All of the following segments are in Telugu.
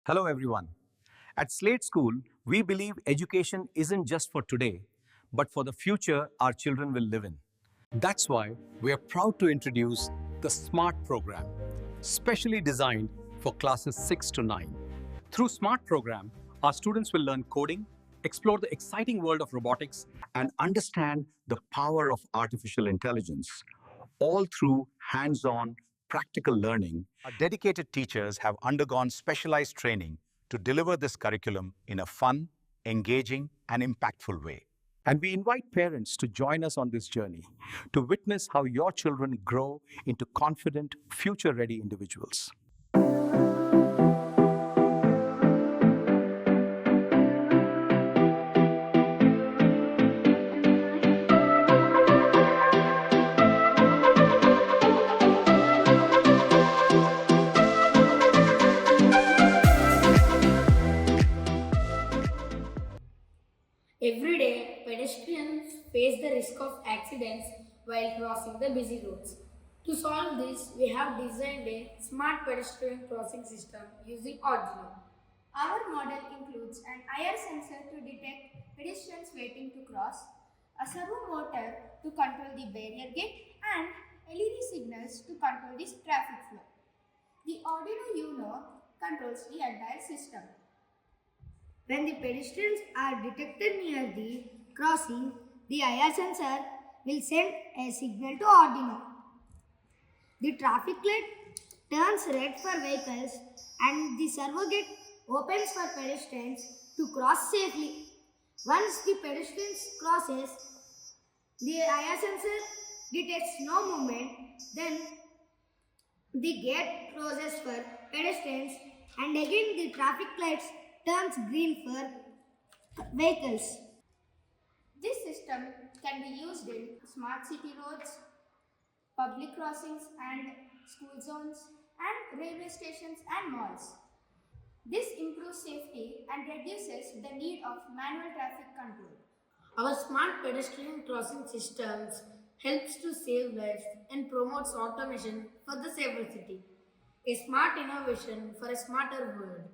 Hello, everyone. At Slate School, we believe education isn't just for today, but for the future our children will live in. That's why we are proud to introduce the SMART program, specially designed for classes 6 to 9. Through SMART program, our students will learn coding, explore the exciting world of robotics, and understand the power of artificial intelligence, all through hands-on practical learning. Our dedicated teachers have undergone specialized training to deliver this curriculum in a fun, engaging, and impactful way. And we invite parents to join us on this journey to witness how your children grow into confident, future ready individuals. Every day, pedestrians face the risk of accidents while crossing the busy roads. To solve this, we have designed a smart pedestrian crossing system using Arduino. Our model includes an IR sensor to detect pedestrians waiting to cross, a servo motor to control the barrier gate, and LED signals to control the traffic flow. The Arduino Uno controls the entire system. When the pedestrians are detected near the crossing, the IR sensor will send a signal to Arduino. The traffic light turns red for vehicles and the servo gate opens for pedestrians to cross safely. Once the pedestrian crosses, the IR sensor detects no movement, then the gate closes for pedestrians and again the traffic lights turns green for vehicles. This system can be used in smart city roads, public crossings and school zones, and railway stations and malls. This improves safety and reduces the need of manual traffic control. Our smart pedestrian crossing systems helps to save lives and promotes automation for the safer city. A smart innovation for a smarter world.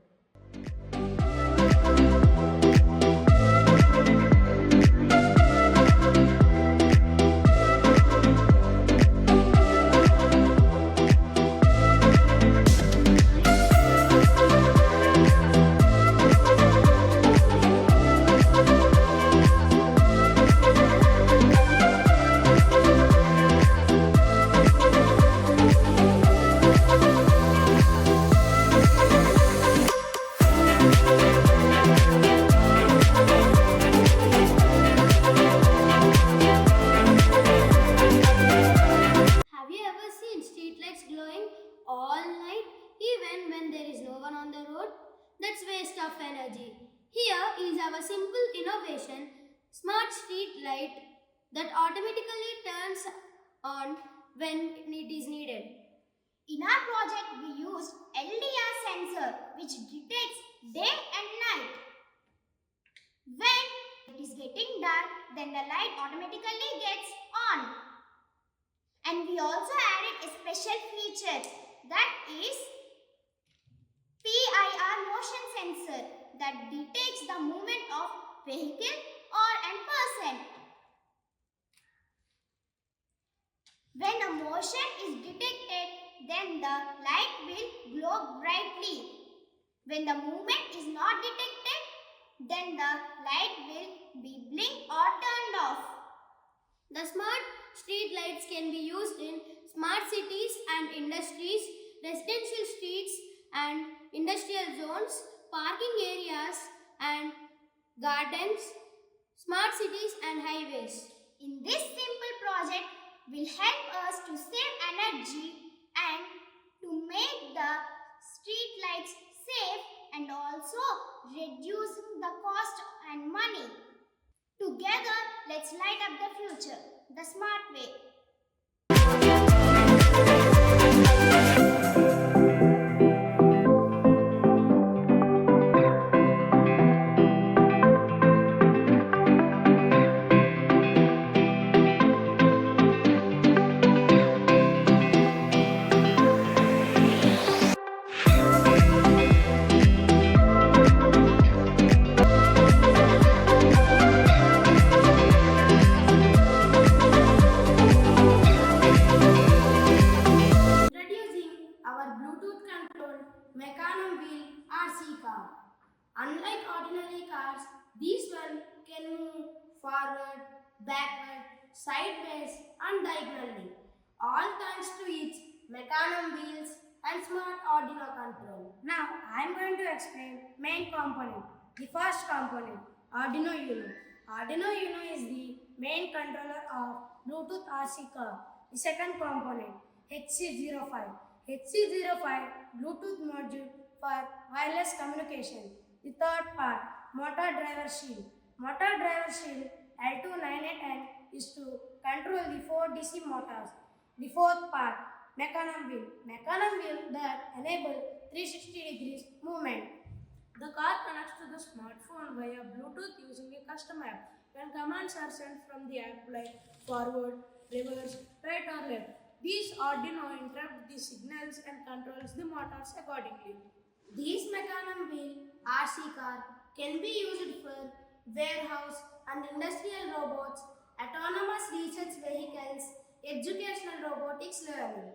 Have you ever seen streetlights glowing all night even when there is no one on the road? That's waste of energy. Here is our simple innovation, smart street light that automatically turns on when it is needed. In our project, we used LDR sensor which detects day and night. When it is getting dark, then the light automatically gets on. And we also added a special feature that is PIR motion sensor that detects the movement of vehicle or an person. When a motion is detected, then the light will glow brightly. When the movement is not detected, then the light will be blink or turned off. The smart street lights can be used in smart cities and industries, residential streets and industrial zones, parking areas and gardens, smart cities and highways. In this simple project will help us to save energy and to make the street lights safe and also reduce the cost and money. Together, let's light up the future the smart way. car. Unlike ordinary cars, these one can move forward, backward, sideways and diagonally, all thanks to its mechanism wheels and smart Arduino control. Now I am going to explain main component. The first component, Arduino Uno. Arduino Uno is the main controller of Bluetooth RC car. The second component, HC05. HC05 Bluetooth module for wireless communication. The third part, motor driver shield. Motor driver shield L298N is to control the 4 DC motors. The fourth part, mechanism wheel. Mechanism wheel that enable 360 degrees movement. The car connects to the smartphone via Bluetooth using a custom app. When commands are sent from the app like forward, reverse, right or left, these Arduino interrupt the signals and controls the motors accordingly. These mechanism wheel RC car can be used for warehouse and industrial robots, autonomous research vehicles, educational robotics learning.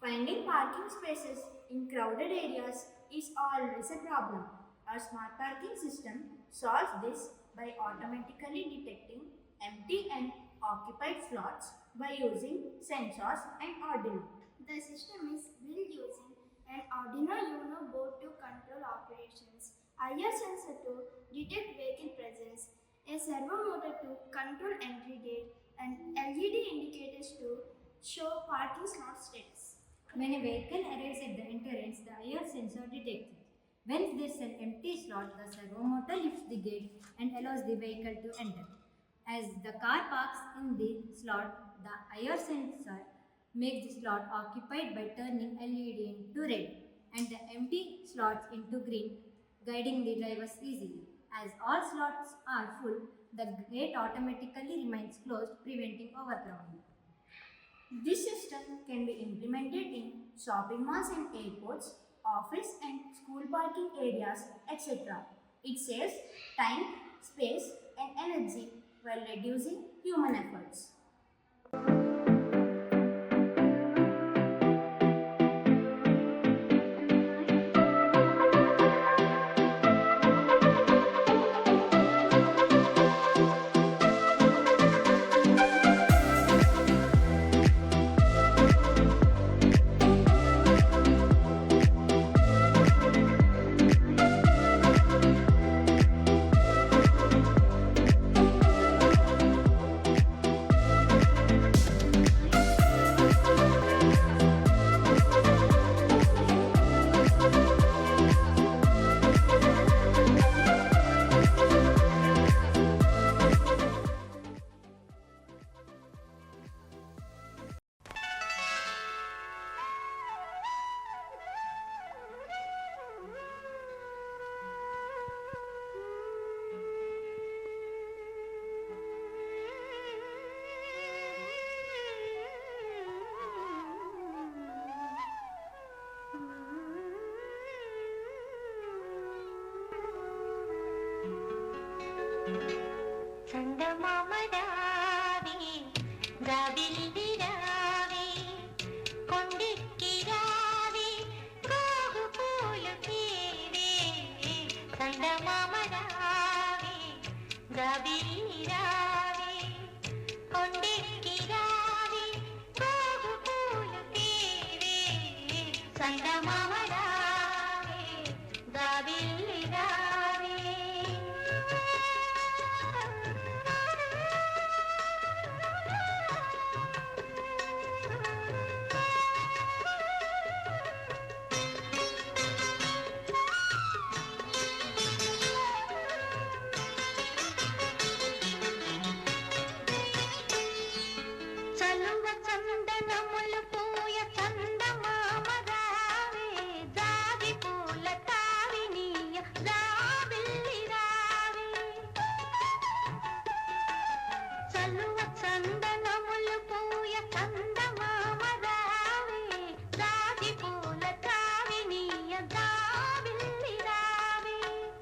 Finding parking spaces in crowded areas is always a problem. Our smart parking system solves this by automatically detecting empty and occupied slots by using sensors and Arduino. The system is built using an Arduino Uno board to control operations, IR sensor to detect vehicle presence, a servo motor to control entry gate, and LED indicators to show parking slot status. When a vehicle arrives at the entrance, the IR sensor detects it. When there is an empty slot, the servo motor lifts the gate and allows the vehicle to enter. As the car parks in the slot, the IR sensor makes the slot occupied by turning LED into red and the empty slots into green, guiding the drivers easily. As all slots are full, the gate automatically remains closed, preventing overcrowding. This system can be implemented in shopping malls and airports, office and school parking areas, etc. It saves time, space, and energy while reducing human efforts. చందమామరావి గాబిల్లిరావి కొండెక్కిరావి గోగు పూలు తీరే చందమామరావి గాబిల్లిరావి కొండెక్కిరావి గోగు పూలు తీరే చందమామరావి గాబిల్లిరావి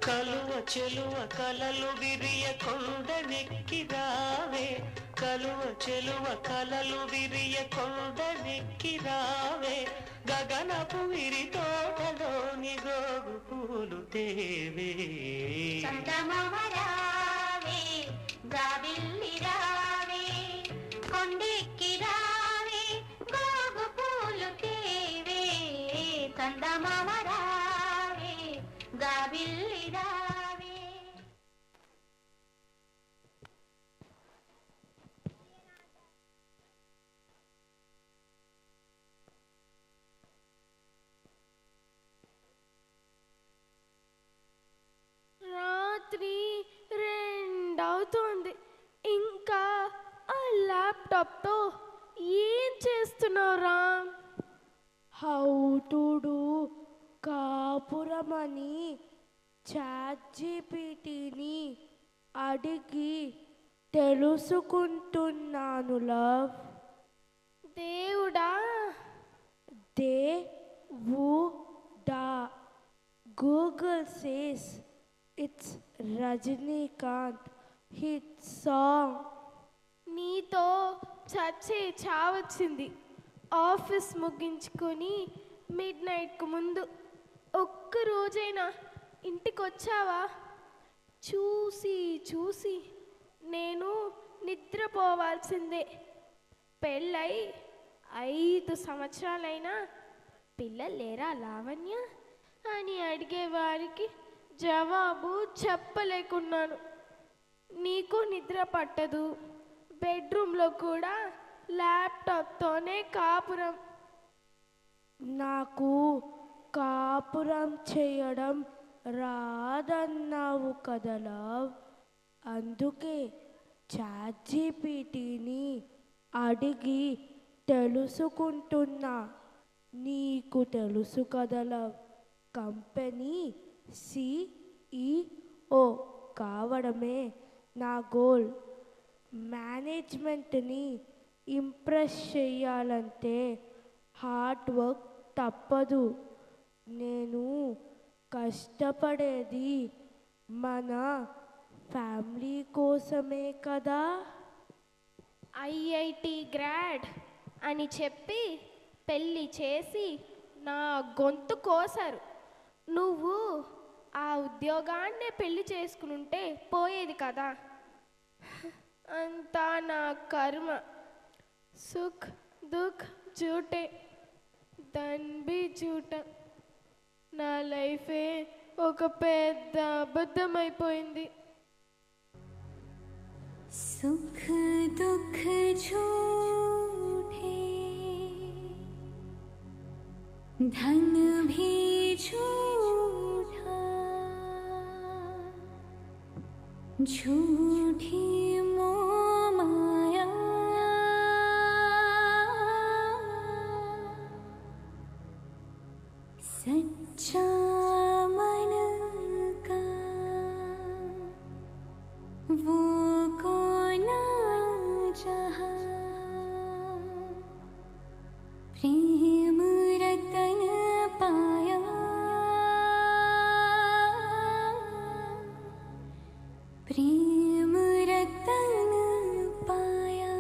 కలువ చెలువ కలలు విరియ కొండనెక్కి రావే కలువ చెలువ కలలు విరియ కొండనెక్కి రావే గగనపు విరి తోటలోని గోగు పూలు తేవే చందమామ రావే జాబిల్లి రావే కొండెక్కి రావే గోగు పూలు తేవే చందమామ రావే జాబిల్లి రావే. రాత్రి 2 అవుతోంది. ఇంకా ఆ ల్యాప్టాప్తో ఏం చేస్తున్నావు రామ్? హౌ టు డూ కాపురమని చాట్‌జీపీటీని అడిగి తెలుసుకుంటున్నాను లవ్. దేవుడా, దేవుడా. Google says it's Rajinikanth hit song. నీతో చచ్చే చావచ్చింది. ఆఫీస్ ముగించుకొని మిడ్నైట్కు ముందు ఒక్క రోజైనా ఇంటికి వచ్చావా? చూసి చూసి నేను నిద్రపోవాల్సిందే. పెళ్ళై 5 సంవత్సరాలైనా పిల్లలు లేరా లావణ్య అని అడిగేవారికి జవాబు చెప్పలేకున్నాను. నీకు నిద్ర పట్టదు, బెడ్రూమ్లో కూడా ల్యాప్టాప్తోనే కాపురం. నాకు కాపురం చేయడం రాదన్నావు కదా లవ్. అందుకే చాట్‌జీపీటీని అడిగి తెలుసుకుంటున్నా. నీకు తెలుసు కదా లవ్, కంపెనీ CEO కావడమే నా గోల్. మేనేజ్మెంట్ని ఇంప్రెస్ చేయాలంటే హార్డ్ వర్క్ తప్పదు. నేను కష్టపడేది మన ఫ్యామిలీ కోసమే కదా. ఐఐటి గ్రాడ్ అని చెప్పి పెళ్ళి చేసి నా గొంతు కోసారు. నువ్వు ఆ ఉద్యోగాన్నే పెళ్లి చేసుకునుంటే పోయేది కదా. అంతా నా కర్మ. సుఖ్ దుఃఖ్ జూటే దన్ బి జూట. నా లైఫే ఒక పెద్ద అబద్ధం అయిపోయింది. सुख दुख झूठे धन भी झूठा झूठी मोह माया सच्चा मन का वो कोना जहाँ प्रेम रतन पाया प्रेम रतन पाया.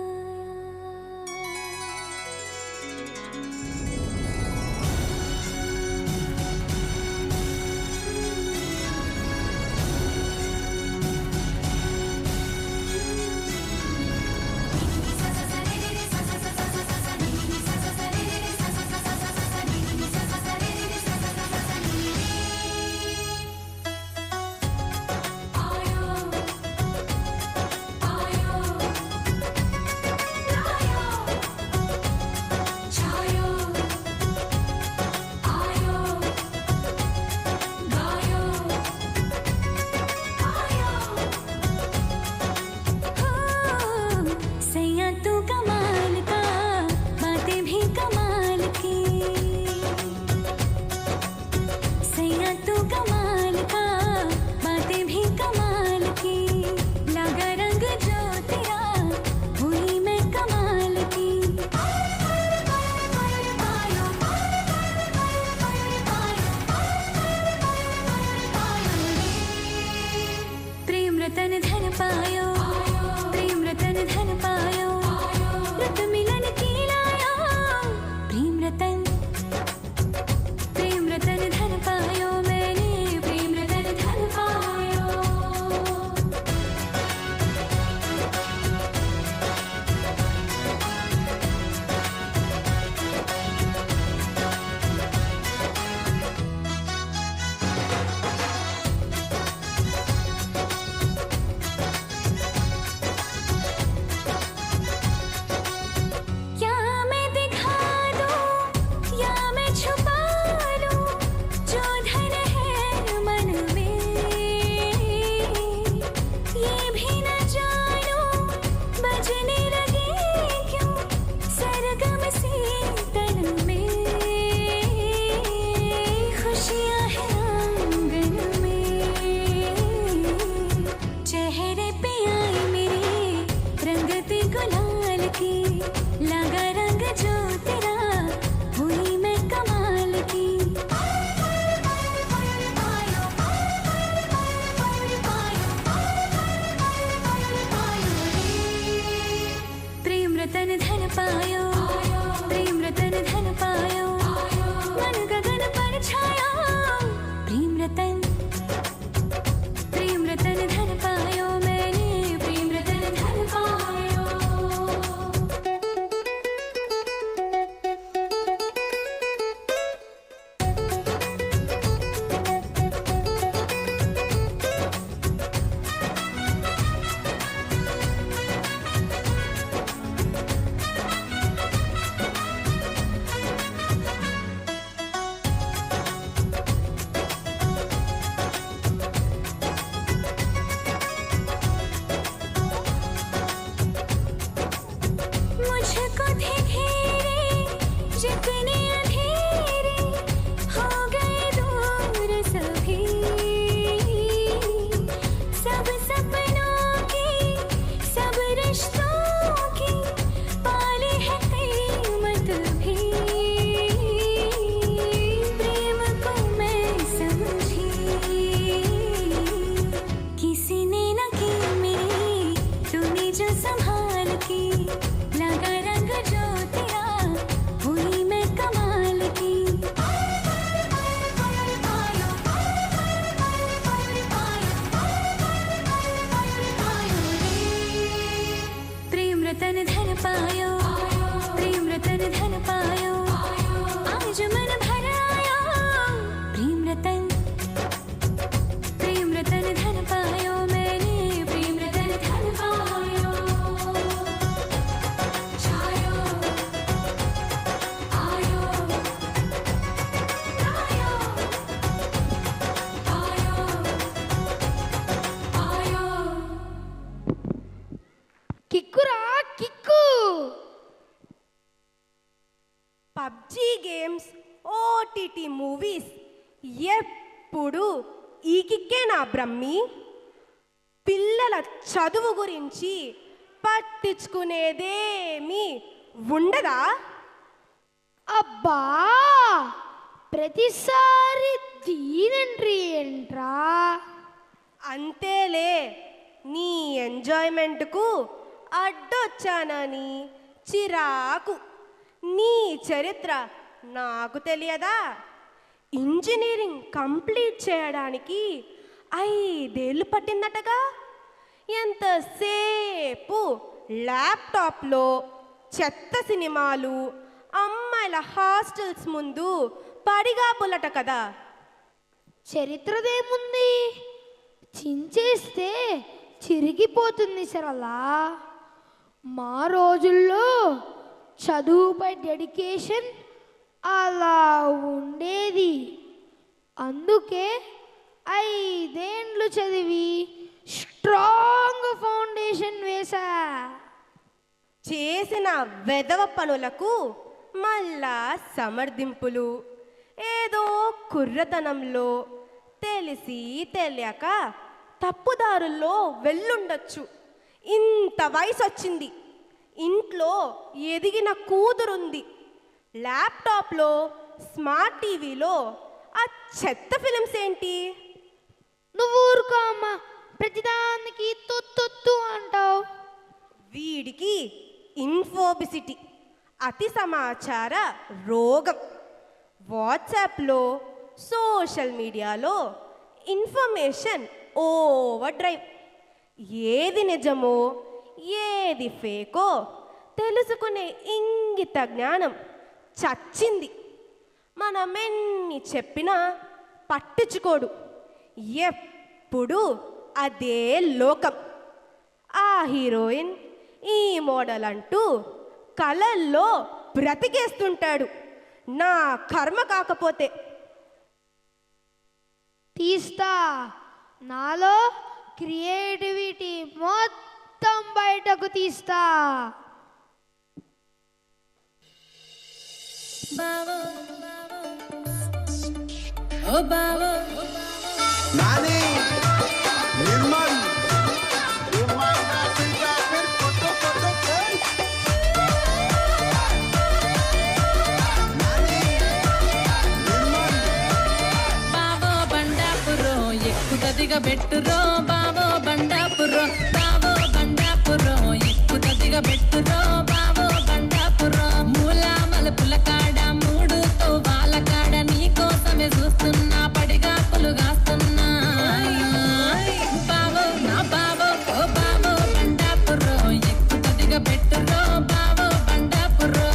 గేమ్స్, ఓటీటీ మూవీస్, ఎప్పుడు ఈ కిక్కే నా బ్రహ్మి. పిల్లల చదువు గురించి పట్టించుకునేదేమీ ఉండదా? అబ్బా, ప్రతిసారి దీనంట్రీ ఏంట్రా? అంతేలే, నీ ఎంజాయ్మెంట్కు అడ్డొచ్చానని చిరాకు. నీ చరిత్ర నాకు తెలియదా? ఇంజనీరింగ్ కంప్లీట్ చేయడానికి 5 ఏళ్ళు పట్టిందటగా. ఎంతసేపు ల్యాప్టాప్లో చెత్త సినిమాలు, అమ్మాయిల హాస్టల్స్ ముందు పడిగా పుల్లట కదా. చరిత్రదేముంది, చించేస్తే చిరిగిపోతుంది సరళా. మా రోజుల్లో చదువుపై డెడికేషన్ అలా ఉండేది. అందుకే 5 ఏండ్లు చదివి స్ట్రాంగ్ ఫౌండేషన్ వేసా. చేసిన వెధవ పనులకు మళ్ళా సమర్థింపులు. ఏదో కుర్రతనంలో తెలిసి తెలియక తప్పుదారుల్లో వెళ్ళుండొచ్చు. ఇంత వయసు వచ్చింది, ఇంట్లో ఎదిగిన కూతురుంది, ల్యాప్టాప్లో స్మార్ట్ టీవీలో ఆ చెత్త ఫిలిమ్స్ ఏంటి? నువ్వు ఊరుకో అమ్మా, ప్రతిదానికి తొత్తొత్తు అంటావు. వీడికి ఇన్ఫోబిసిటీ, అతి సమాచార రోగం. వాట్సాప్లో, సోషల్ మీడియాలో ఇన్ఫర్మేషన్ ఓవర్ డ్రైవ్. ఏది నిజమో ఏది ఫేకో తెలుసుకునే ఇంగిత జ్ఞానం చచ్చింది. మనమెన్ని చెప్పినా పట్టించుకోడు. ఎప్పుడు అదే లోకం. ఆ హీరోయిన్, ఈ మోడల్ అంటూ కళల్లో బ్రతికేస్తుంటాడు. నా కర్మ కాకపోతే. తీస్తా, నాలో క్రియేటివిటీ మొత్తం బయటకు తీస్తా. नानी निर्मल బావో బండాపురో ఎక్కుతదిగా బెట్టురో. బావో బండాపురో, బావో బండాపురో ఎక్కుతదిగా బెట్టురో. బావో బండాపురో మూల మలుపుల కాడ, మూడుతో వాళ్ళ కాడ నీకోసమే చూస్తున్నా, పడిగా పులుగాస్తున్నా. బావో నా బావో, ఓ బావో బండాపురో ఎక్కుతదిగా బెట్టురో. బావో బండాపురో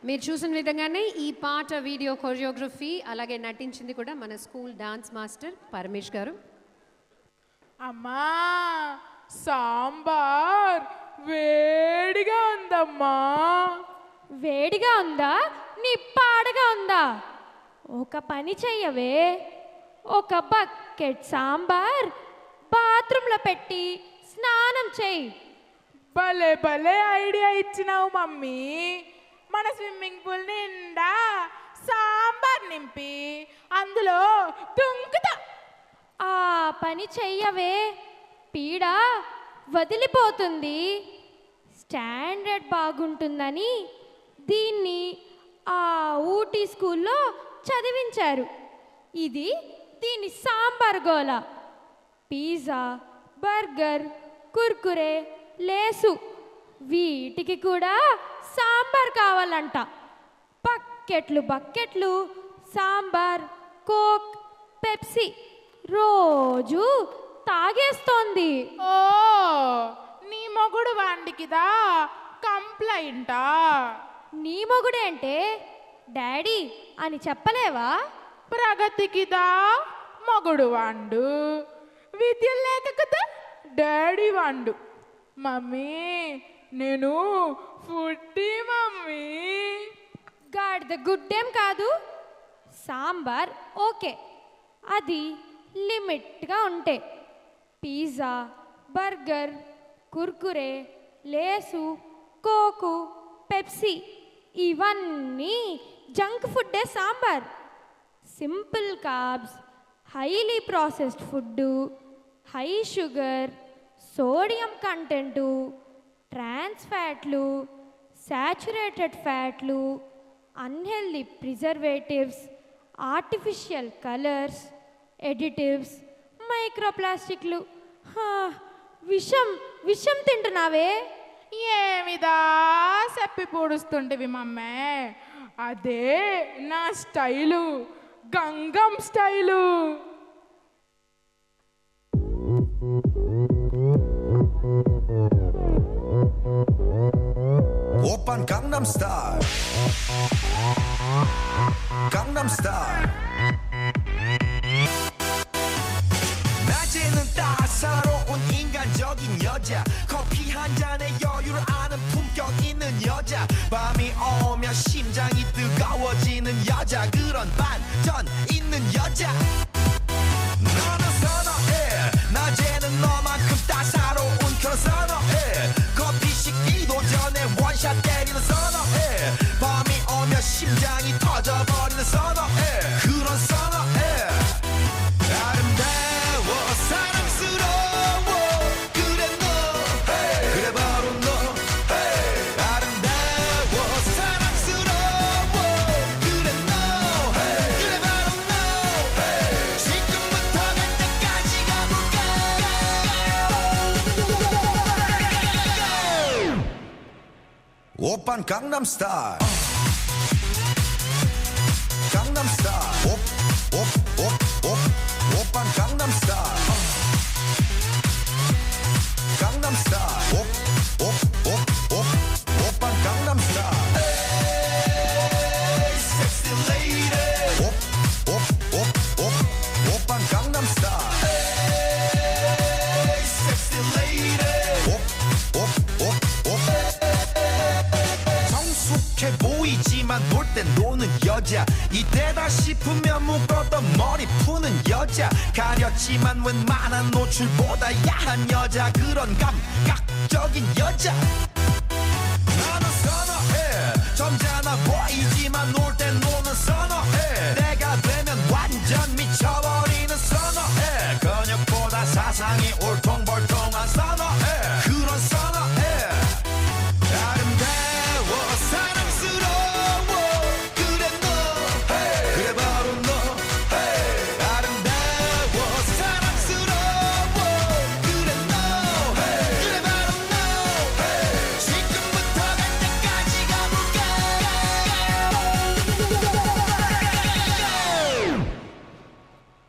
మీరు చూసిన విధంగానే ఈ పాట వీడియో కొరియోగ్రఫీ అలాగే నటించింది కూడా మన స్కూల్ డాన్స్ మాస్టర్ పరమేష్ గారు. అమ్మా సాంబార్ వేడిగా ఉందమ్మా. వేడిగా ఉందా నిప్పాడగా ఉందా? ఒక పని చెయ్యవే, ఒక బకెట్ సాంబార్ బాత్రూంలో పెట్టి స్నానం చెయ్యి. భలే భలే ఐడియా ఇచ్చినావు మమ్మీ. మన స్విమ్మింగ్ పూల్ నిండా సాంబార్ నింపి అందులో తుంకుతా. ఆ పని చెయ్యవే, పీడ వదిలిపోతుంది. స్టాండర్డ్ బాగుంటుందని దీన్ని ఆ ఊటీ స్కూల్లో చదివించారు. ఇది దీని సాంబార్ గోల. పిజ్జా, బర్గర్, కుర్కురే, లేసు వీటికి కూడా సాంబార్ కావాలంట. బకెట్లు బకెట్లు సాంబార్, కోక్, పెప్సీ రోజు తాగేస్తోంది. ఓ నీ మొగుడు వాండికిదా కంప్లైంటా? నీ మొగుడేంటే డాడీ అని చెప్పలేవా? ప్రగతికిదా మొగుడు వాండు, విద్య లేకదా డాడీ వాండు. మమ్మీ నేను ఫుడ్డీ మమ్మీ. గాడిద గుడ్డేం కాదు. సాంబార్ ఓకే, అది లిమిట్గా ఉంటే. Pizza, burger, Kurkure, Lays, coke, Pepsi ఇవన్నీ జంక్ ఫుడ్డే sambar. Simple carbs, highly processed food, high sugar, sodium content, trans ఫ్యాట్లు, సాచురేటెడ్ ఫ్యాట్లు, unhealthy preservatives, artificial colours, additives, మైక్రోప్లాస్టిక్లు. విషం విషం తింటున్నావే. ఏమిదా చెప్పి పొడుస్తుంటివి మమ్మే. అదే నా style, Gangnam style. 오빤 강남 스타일 강남 스타일 낮에는 따사로운 인간적인 여자 커피 한 잔에 여유를 아는 품격 있는 여자 밤이 오면 심장이 뜨거워지는 여자 그런 반전 있는 여자 너는 선호해 낮에는 너만큼 따사로운 그런 선호해 커피 식기도 전에 원샷 때리는 선호해 밤이 오면 심장이 터져버리는 선호해 그런 선호해 아름다워 사랑스러워 그래 너 그래 바로 너 아름다워 사랑스러워 그래 너 그래 바로 너 지금부터 갈 때까지 가볼까 오빤 강남스타일 강남스타일 오빤 강남스타일 강남스타일 오빤 강남스타일 Sexy lady 오빤 강남스타일 Sexy lady 성숙해 보이지만 놀 땐 노는 여자 이때다 싶으면 묶었던 머리 푸는 여자 가렸지만 웬만한 노출보다 야한 여자 그런 감각적인 여자 나는 선호해 점잖아 보이지만 놀 땐 노는 선호해 내가 되면 완전 미쳐버리는 선호해 근육보다 사상이 울퉁불퉁한 선호해 그런 선호해 아름다워 사랑스러워 그래 너 그래 바로 너 아름다워 사랑스러워 그래 너 그래 바로 너 지금부터 갈 때까지 가볼까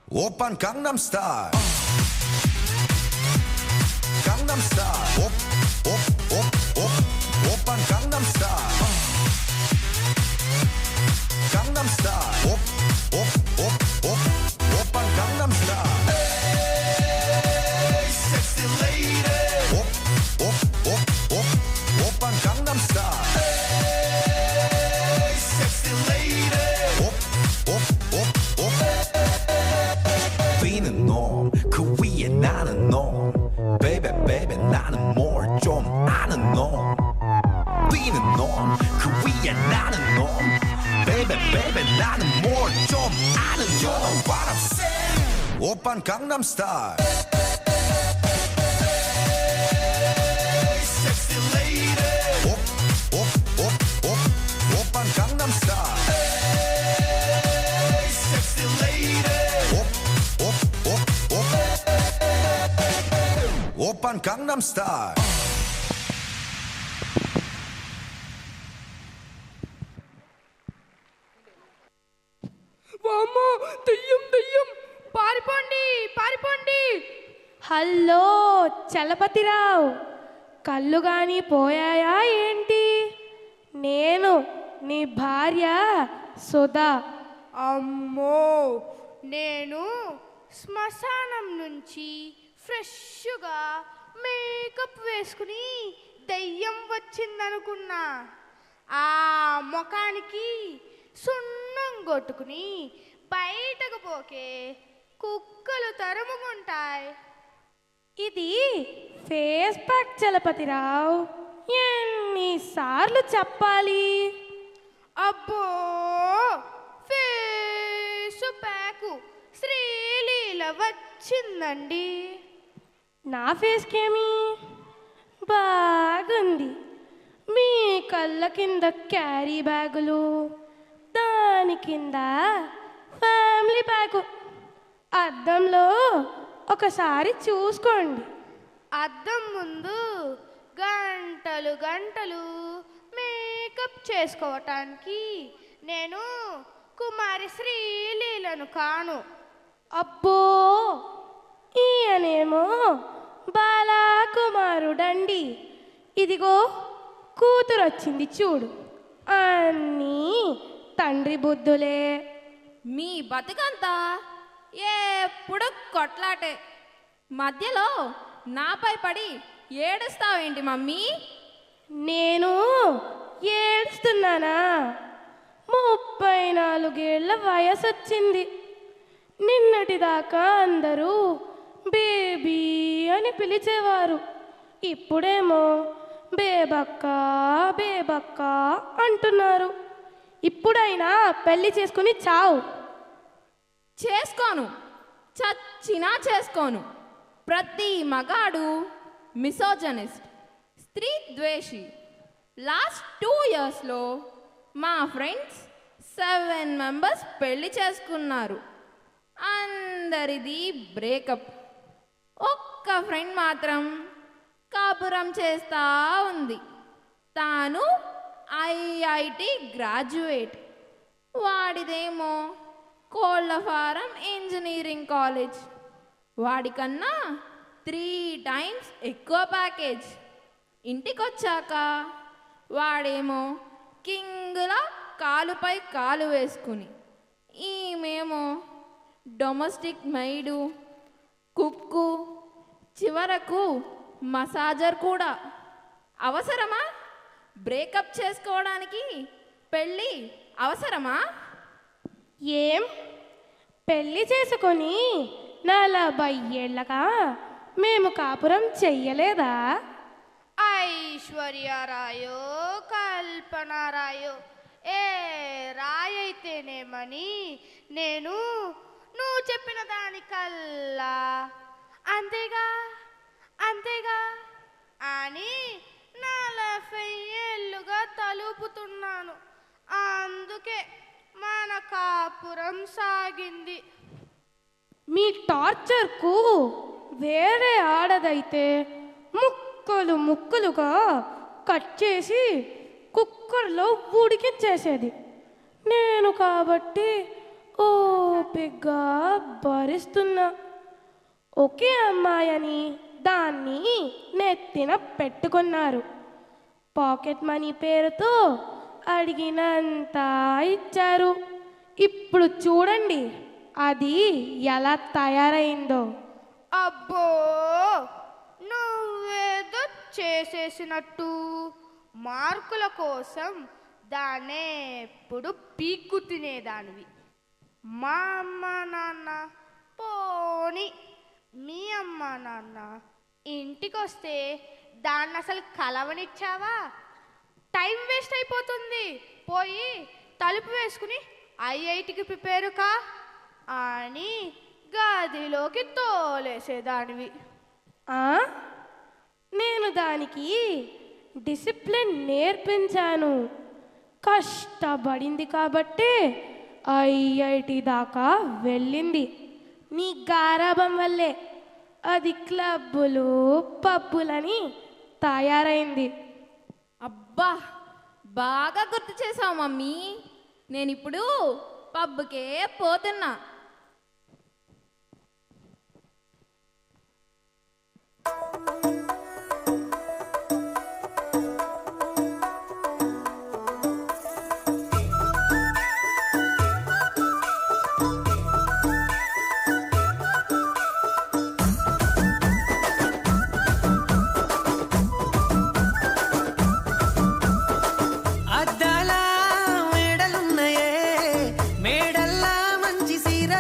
오빤 강남스타일 강남스타일 오빤 강남스타일 Gangnam Style. Hey, sexy lady. Op, op, op, op. 뛰는 놈, 그 위에 나는 놈. Baby, baby, 나는 뭘 좀 아는 놈. 뛰는 놈, 그 위에 나는 놈. Baby, baby, 나는 뭘 좀 아는 놈. You know what I'm saying? 오빤 강남 스타일. Hey, sexy lady. op, op, op, op. 오빤 강남 스타일. Hey, sexy lady. op, op, op, op. 오빤 강남 스타일. వామ్మో, దెయ్యం దెయ్యం, పారిపోండి పారిపోండి. హలో చలపతిరావు, కళ్ళు కానీ పోయాయా ఏంటి? నేను నీ భార్య సుధా. అమ్మో, నేను శ్మశానం నుంచి ఫ్రెష్గా మేకప్ వేసుకుని దెయ్యం వచ్చిందనుకున్నా. ఆ ముఖానికి సున్నం కొట్టుకుని బయటకు పోకే కుక్కలు తరుముకుంటాయి. ఇది ఫేస్ ప్యాక్ చలపతిరావు, ఎన్నిసార్లు చెప్పాలి? అబ్బో, ఫేసు ప్యాకు శ్రీలీల వచ్చిందండి. నా ఫేస్కేమి బాగుంది. మీ కళ్ళ కింద క్యారీ బ్యాగులు, దాని కింద ఫ్యామిలీ బ్యాగు. అద్దంలో ఒకసారి చూసుకోండి. అద్దం ముందు గంటలు గంటలు మేకప్ చేసుకోవటానికి నేను కుమారి శ్రీలీలను కాను. అబ్బో, ఈయనేమో బాలాకుమారుడండి. ఇదిగో కూతురు వచ్చింది చూడు. అన్నీ తండ్రి బుద్ధులే. మీ బతుకంతా ఎప్పుడు కొట్లాటే. మధ్యలో నాపై పడి ఏడుస్తావేంటి మమ్మీ? నేను ఏడుస్తున్నానా? 34 ఏళ్ల వయసు వచ్చింది. నిన్నటిదాకా అందరూ బేబీ అని పిలిచేవారు. ఇప్పుడేమో బేబక్క బేబక్క అంటున్నారు. ఇప్పుడైనా పెళ్లి చేసుకుని చావు. చేసుకోను, చచ్చినా చేసుకోను. ప్రతి మగాడు మిసోజనిస్ట్, స్త్రీ ద్వేషి. లాస్ట్ 2 ఇయర్స్లో మా ఫ్రెండ్స్ 7 మెంబర్స్ పెళ్లి చేసుకున్నారు. అందరిది బ్రేకప్. ఒక్క ఫ్రెండ్ మాత్రం కాపురం చేస్తూ ఉంది. తాను ఐఐటి గ్రాడ్యుయేట్. వాడిదేమో కోళ్ళ ఫారం ఇంజనీరింగ్ కాలేజ్. వాడికన్నా 3 టైమ్స్ ఎక్కువ ప్యాకేజ్. ఇంటికొచ్చాక వాడేమో కింగ్లా కాలుపై కాలు వేసుకుని, ఈమెమో డొమెస్టిక్ మెయిడు, కుక్కు, చివరకు మసాజర్ కూడా. అవసరమా? బ్రేకప్ చేసుకోవడానికి పెళ్ళి అవసరమా? ఏం పెళ్లి చేసుకొని 40 ఏళ్ళగా మేము కాపురం చెయ్యలేదా? ఐశ్వర్యరాయో కల్పనారాయో ఏ రాయైతేనేమని నేను నువ్వు చెప్పిన దానికల్లా అంతేగా అంతేగా అని 40 ఏళ్ళుగా తలుపుతున్నాను. అందుకే మన కాపురం సాగింది. మీ టార్చర్కు వేరే ఆడదైతే ముక్కలు ముక్కలుగా కట్ చేసి కుక్కర్లో ఉడికించేసేది. నేను కాబట్టి ఓపిగ్గా భరిస్తున్నా. ఒకే అమ్మాయని దాన్ని నెత్తిన పెట్టుకున్నారు. పాకెట్ మనీ పేరుతో అడిగినంత ఇచ్చారు. ఇప్పుడు చూడండి అది ఎలా తయారైందో. అబ్బో, నువ్వేదో చేసేసినట్టు మార్కుల కోసం దాన్నే ఎప్పుడు పీక్కు తినేదానివి. మా అమ్మ నాన్న పోని మీ అమ్మ నాన్న ఇంటికొస్తే దాన్ని అసలు కలవనిచ్చావా? టైం వేస్ట్ అయిపోతుంది, పోయి తలుపు వేసుకుని ఐఐటికి ప్రిపేర్ కా అని గదిలోకి తోలేసేదానివి. నేను దానికి డిసిప్లిన్ నేర్పించాను. కష్టపడింది కాబట్టి ఐఐటి దాకా వెళ్ళింది. నీ గారాబం వల్లే అది క్లబ్బులు పబ్బులని తయారైంది. అబ్బా, బాగా గుర్తు చేసావు మమ్మీ. నేను ఇప్పుడు పబ్కే పోతున్నా. అద్దాల మేడలున్నాయే, మేడల్లా మంచి సీర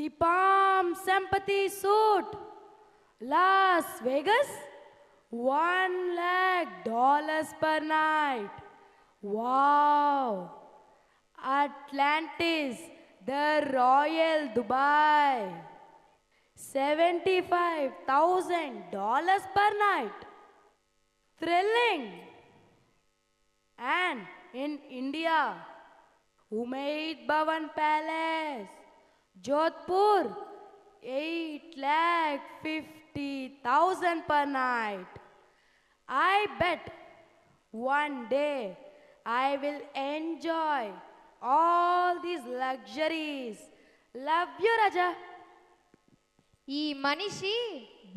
The Palm Sympathy suit. Las Vegas, $1 lakh per night. Wow. Atlantis, the Royal Dubai, $75,000 per night. Thrilling. And in India, Umaid Bhavan Palace, Jodhpur, $8,50,000 per night. I bet one day I will enjoy all these luxuries. Love you, Raja. ఈ మనిషి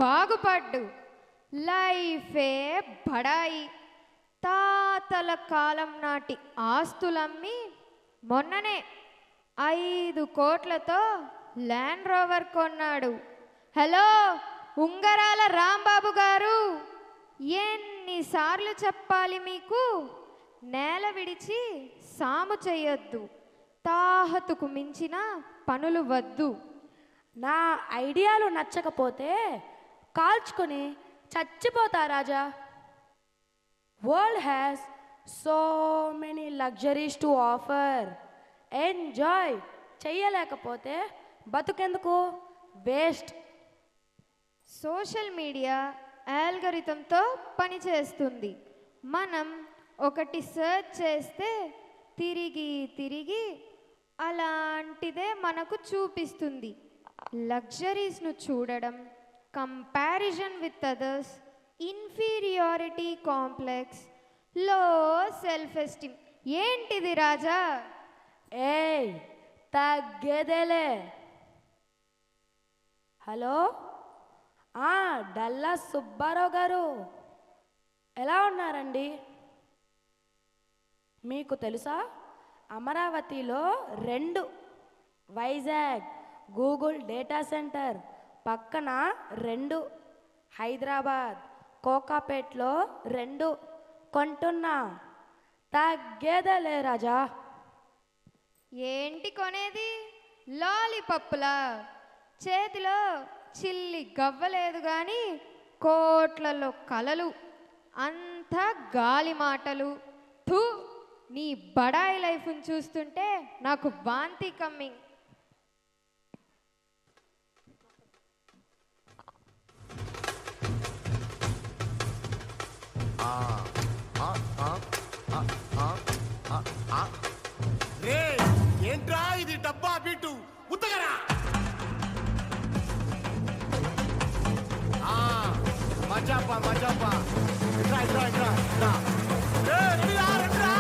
బాగుపడ్డు, లైఫే బడాయి. తాతల కాలం నాటి ఆస్తులమ్మి మొన్ననే 5 కోట్లతో ల్యాండ్ రోవర్ కొన్నాడు. హలో ఉంగరాల రాంబాబు గారు, ఎన్నిసార్లు చెప్పాలి మీకు? నేల విడిచి సాము చెయ్యొద్దు, తాహతుకు మించిన పనులు వద్దు. నా ఐడియాలు నచ్చకపోతే కాల్చుకొని చచ్చిపోతా రాజా. World has so many luxuries to offer. Enjoy చెయ్యలేకపోతే బతుకెందుకు? వేస్ట్. సోషల్ మీడియా ఆల్గరిథంతో పనిచేస్తుంది. మనం ఒకటి సెర్చ్ చేస్తే తిరిగి తిరిగి అలాంటిదే మనకు చూపిస్తుంది. లగ్జరీస్ను చూడడం, comparison with others, inferiority complex, లో సెల్ఫ్ ఎస్టీమ్. ఏంటిది రాజా? ఏయ్ తగ్గేదేలే. హలో, డల్లా సుబ్బారావు గారు ఎలా ఉన్నారండి? మీకు తెలుసా, అమరావతిలో 2, వైజాగ్ గూగుల్ డేటా సెంటర్ పక్కన 2, హైదరాబాద్ కోకాపేట్లో 2 కొంటున్నా. తగ్గేదేలే రాజా. ఏంటి కొనేది? లాలీపప్పులా? చేతిలో చిల్లి గవ్వలేదు కానీ కోట్లలో కలలు, అంతా గాలి మాటలు. థూ, నీ బడాయి లైఫ్ని చూస్తుంటే నాకు వాంతి కమ్మింగ్. రే ఏంట్రా ఇది? డబ్బా బిట్టు ఉత్తగరా. మజాపా మజాపా. ఇట్రా ఇట్రా ఇట్రా. రెడీరా రెడీరా.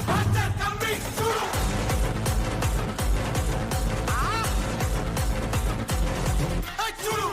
మాస్టర్ కమింగ్ చూడు. చూడు.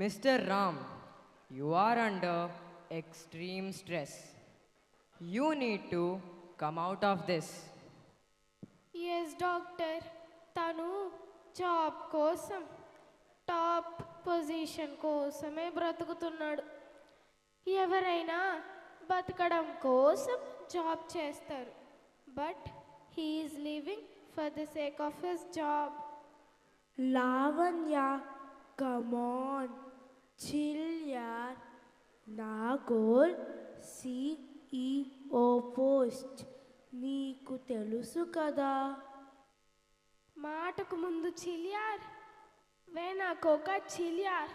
Mr. Ram, you are under extreme stress. You need to come out of this. Yes doctor, తను జాబ్ కోసం టాప్ పొజిషన్ కోసమే బ్రతుకుతున్నాడు. ఎవరైనా బతకడం కోసం జాబ్ చేస్తారు, but he's living for the sake of his job. Lavanya, come on, chill యార్. నా గోల్ CEO పోస్ట్, నీకు తెలుసు కదా. మాటకు ముందు చిలియార్, వేనాకొక చిలియార్.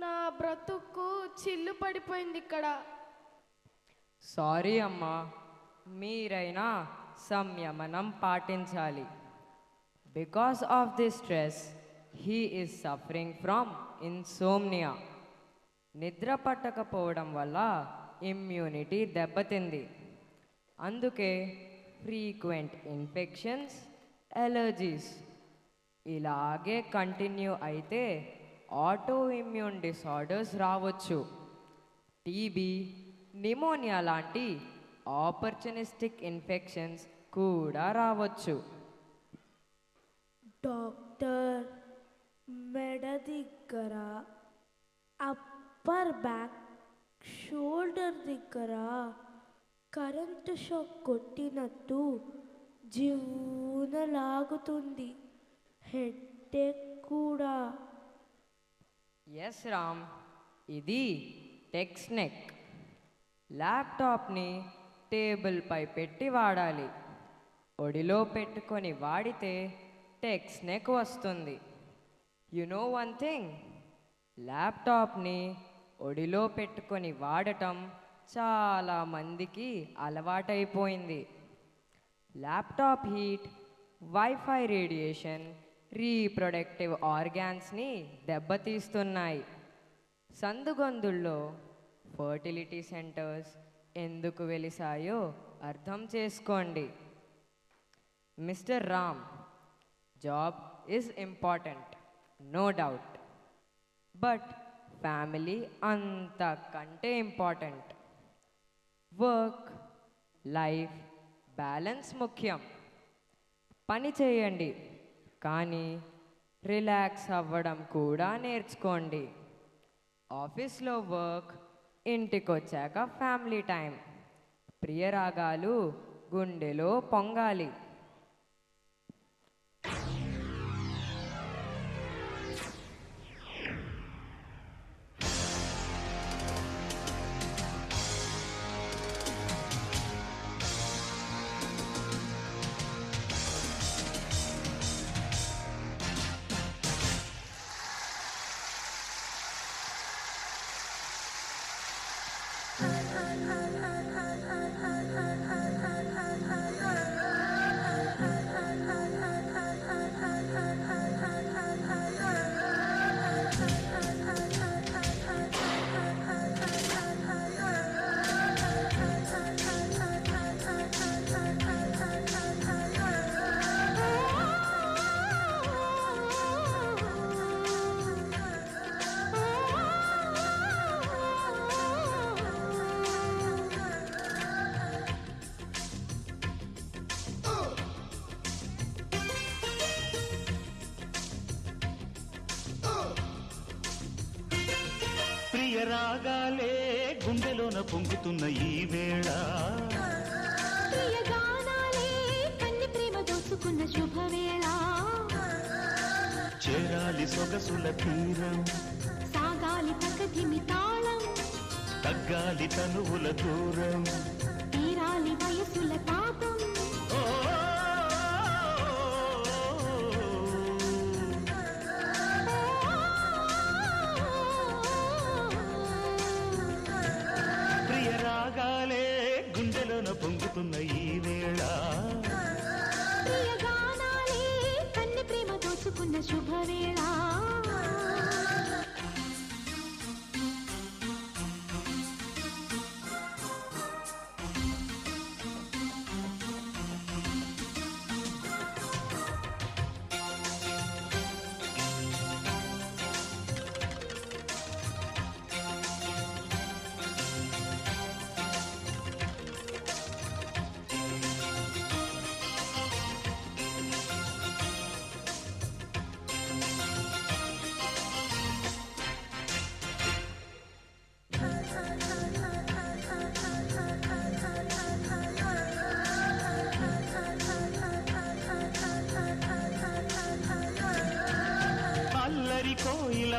నా బ్రతుకు చిల్లు పడిపోయింది ఇక్కడ. సారీ అమ్మా, మీరైనా సంయమనం పాటించాలి. Because of this stress he is suffering from insomnia. నిద్ర పట్టకపోవడం వల్ల ఇమ్యూనిటీ దెబ్బతింది. అందుకే ఫ్రీక్వెంట్ ఇన్ఫెక్షన్స్, ఎలర్జీస్. ఇలాగే కంటిన్యూ అయితే ఆటో ఇమ్యూన్ డిసార్డర్స్ రావచ్చు. టీబీ, నిమోనియా లాంటి ఆపర్చునిస్టిక్ ఇన్ఫెక్షన్స్ కూడా రావచ్చు. డాక్టర్, మెడ దగ్గర, అప్పర్ బ్యాక్, షోల్డర్ దగ్గర కరెంటు షాక్ కొట్టినట్టు జీవున లాగుతుంది. హెడేక్ కూడా. ఎస్ రామ్, ఇది టెక్స్ట్ నెక్. ల్యాప్టాప్ని టేబుల్పై పెట్టి వాడాలి. ఒడిలో పెట్టుకొని వాడితే టెక్స్ట్ నెక్ వస్తుంది. యు నో వన్ థింగ్, ల్యాప్టాప్ని ఒడిలో పెట్టుకొని వాడటం చాలా మందికి అలవాటైపోయింది. Laptop heat, wifi radiation reproductive ఆర్గాన్స్ని దెబ్బతీస్తున్నాయి. సందుగొందుల్లో ఫర్టిలిటీ సెంటర్స్ ఎందుకు వెలిసాయో అర్థం చేసుకోండి. Mister Ram, job is important, no doubt. But family అంతకంటే ఇంపార్టెంట్. వర్క్ లైఫ్ బ్యాలెన్స్ ముఖ్యం. పని చేయండి, కానీ రిలాక్స్ అవ్వడం కూడా నేర్చుకోండి. ఆఫీస్లో వర్క్, ఇంటికొచ్చాక ఫ్యామిలీ టైం. ప్రియరాగాలు గుండెలో పొంగాలి. ప్రియ రాగాలే గుండెలోన పొంగుతున్న ఈ వేళ, ప్రియ గానాలే కన్ని ప్రేమ దోచుకున్న శుభవేళ. చేరాలి సొగసుల తీరం, సాగాలి ప్రకృతిమి తాళం, తగ్గాలి తనువుల దూరం, తీరాలి వయసుల తాపం. ప్రియ రాగాలే గుండెలోన పొంగుతున్న ఈ వేళ, ప్రియ గానాలే కన్ని ప్రేమ దోచుకున్న శుభవేళ.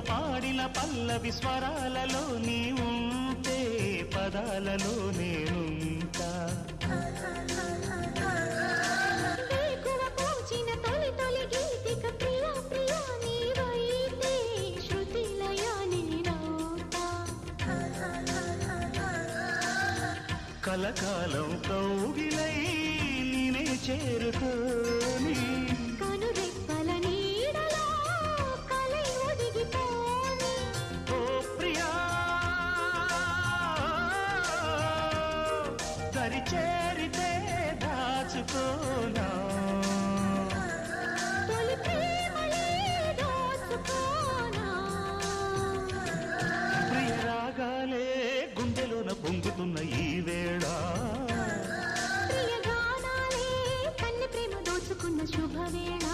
పాడిన పల్లవి స్వరాలలో నీ ఉంటే పదాలలో నేనుంటా. వేకువ పూచిన తొలి తొలి గీతిక ప్రియా ప్రియా నీవైతే శృతిలయ నీరవుతా. కలకాలం కౌగిలై నేనే చేరుకోని కనురెప్పల నీడలో కలై ఒదిగిపోని. ఓ ప్రియా దరి చేరితే దాచుకోనా. తొలి ప్రేమలే దోచుకోనా. ప్రియ రాగాలే గుండెలోన పొంగుతున్న ఈ వేళ. ప్రియ గానాలే కన్నె ప్రేమ దోచుకున్న శుభవేళ.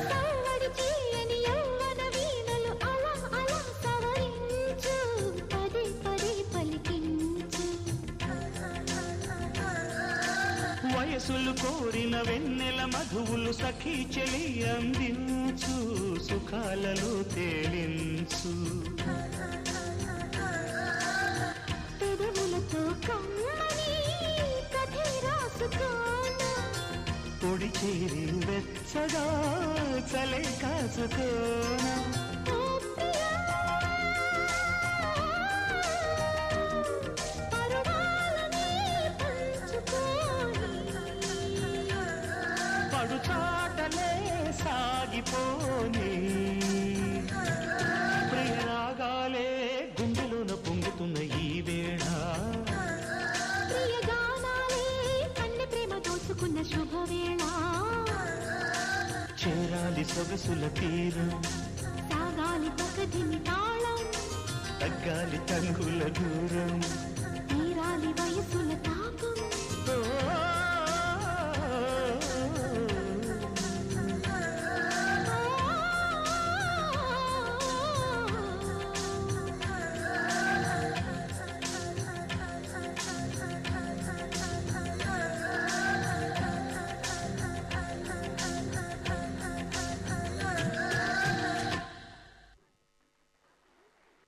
సవ్వడి చేయని యవ్వన వీణలు అలా అలా సవరించు. పదే పదే పలికించు. వయసులు కోరిన వెన్నెల మధువులు సఖీ చెలి అందించు. సుఖాలలో తేలించు. పెదవులతో కమ్మని కథే రాసుకోనా. పొడి చేరి వెచ్చగా చలే కాచుకోనా. ఓ ప్రియా పరువాలని పంచుకోని. పడు చాటలే సాగిపోని. ప్రియ రాగాలే గుండెలోన పొంగుతున్న ఈ వేళ. ప్రియ గానాలే కన్నె ప్రేమ దోచుకున్న శుభవేళ. చేరాలి సొగసుల తీరం, సాగాలి పకదిని తాళం. తగ్గాలి తంగుల దూరం. తీరాలి వయసుల తాపం. ఓ,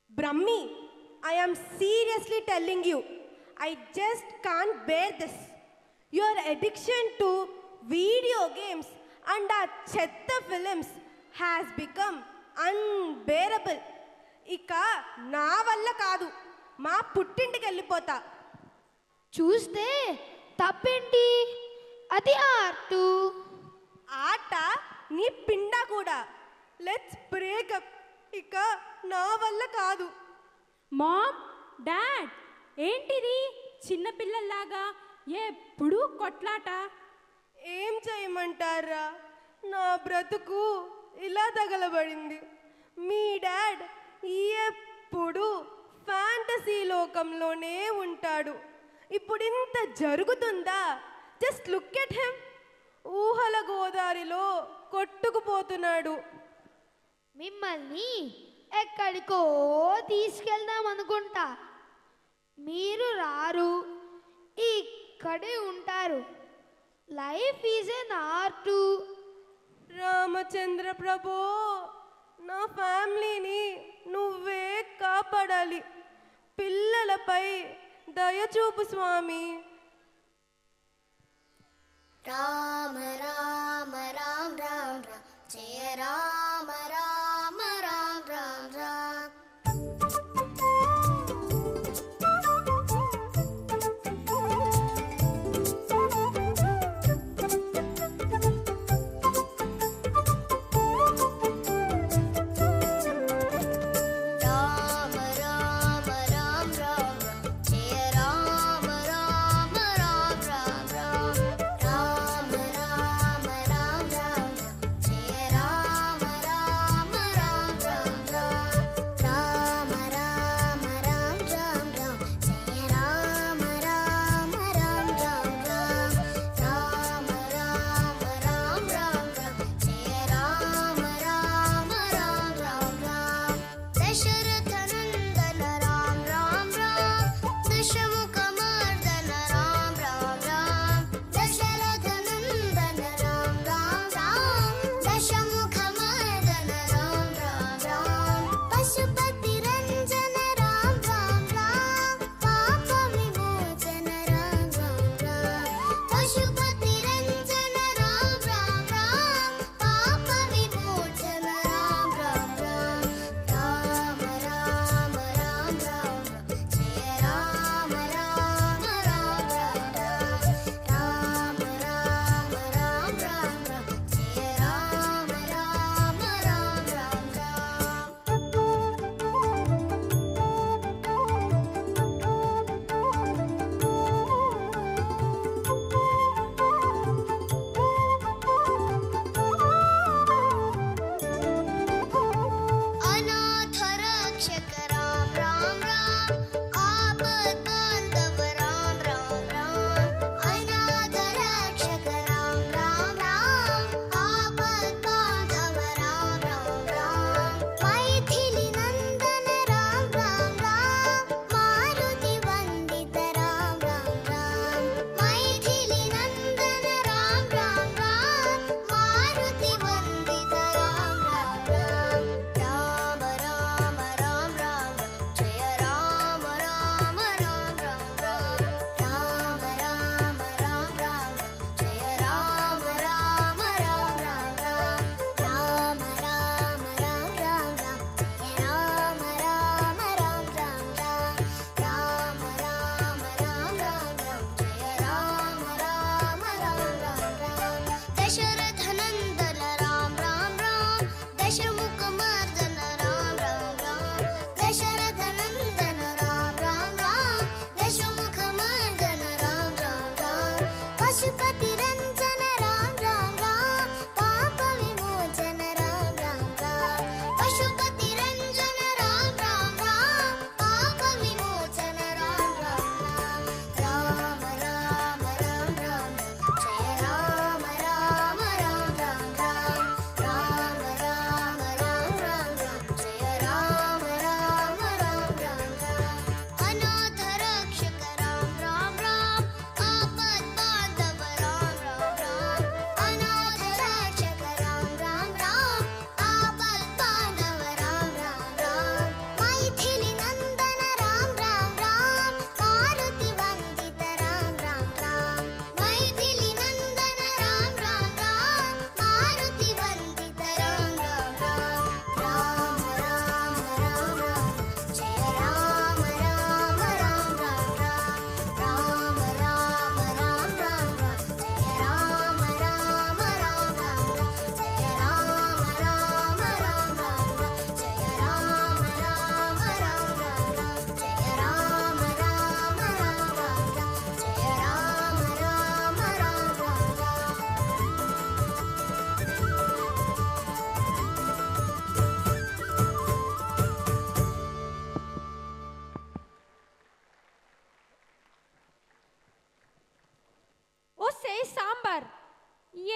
Brahmi, I am seriously telling you, I just can't bear this. Your addiction to video games and చెత్త films has become unbearable. ఇక నా వల్ల కాదు, మా పుట్టింటికి వెళ్ళిపోతా. చూస్తే తప్పేంటి? అది ఆర్టు. ఆట నీ పిండా కూడా. Let's breakup. ఇక నా వల్ల కాదు. మామ్, డాడ్, ఏంటిది చిన్నపిల్లల్లాగా ఎప్పుడు కొట్లాట? ఏం చేయమంటారా, నా బ్రతుకు ఇలా తగలబడింది. మీ డాడ్ ఎప్పుడు ఫ్యాంటసీ లోకంలోనే ఉంటాడు. ఇప్పుడు ఇంత జరుగుతుందా? Just look at him. ఊహల గోదారిలో కొట్టుకుపోతున్నాడు. మిమ్మల్ని ఎక్కడికో తీసుకెళ్దాం అనుకుంటా. మీరు రారు, ఇక్కడే ఉంటారు. Life is an art. Ramachandra Prabhu, నా ఫ్యామిలీని నువ్వే కాపాడాలి. పిల్లలపై దయచూపు స్వామి. రామ రామ రామ రామ రామ జయ రామ రామ రామ రామ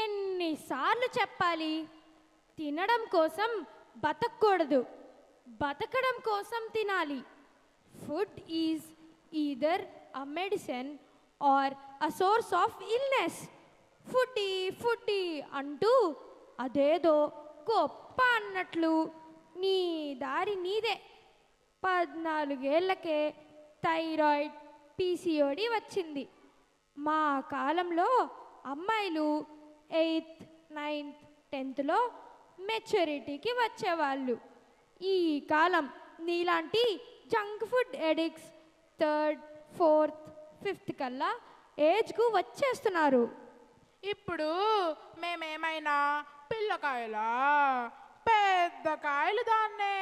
ఎన్నిసార్లు చెప్పాలి? తినడం కోసం బతకూడదు, బతకడం కోసం తినాలి. Food is either a medicine or a source of illness. Foodie foodie అంటూ అదేదో గొప్ప అన్నట్లు నీ దారి నీదే. 14 ఏళ్లకే థైరాయిడ్, పీసీఓడి వచ్చింది. మా కాలంలో అమ్మాయిలు 8th, 9th, 10thలో మెచ్యూరిటీకి వచ్చేవాళ్ళు. ఈ కాలం నీలాంటి junk food addicts 3rd, 4th, 5th కల్లా ఏజ్కు వచ్చేస్తున్నారు. ఇప్పుడు మేమేమైనా పిల్లకాయలా? పెద్ద కాయలు దాన్నే.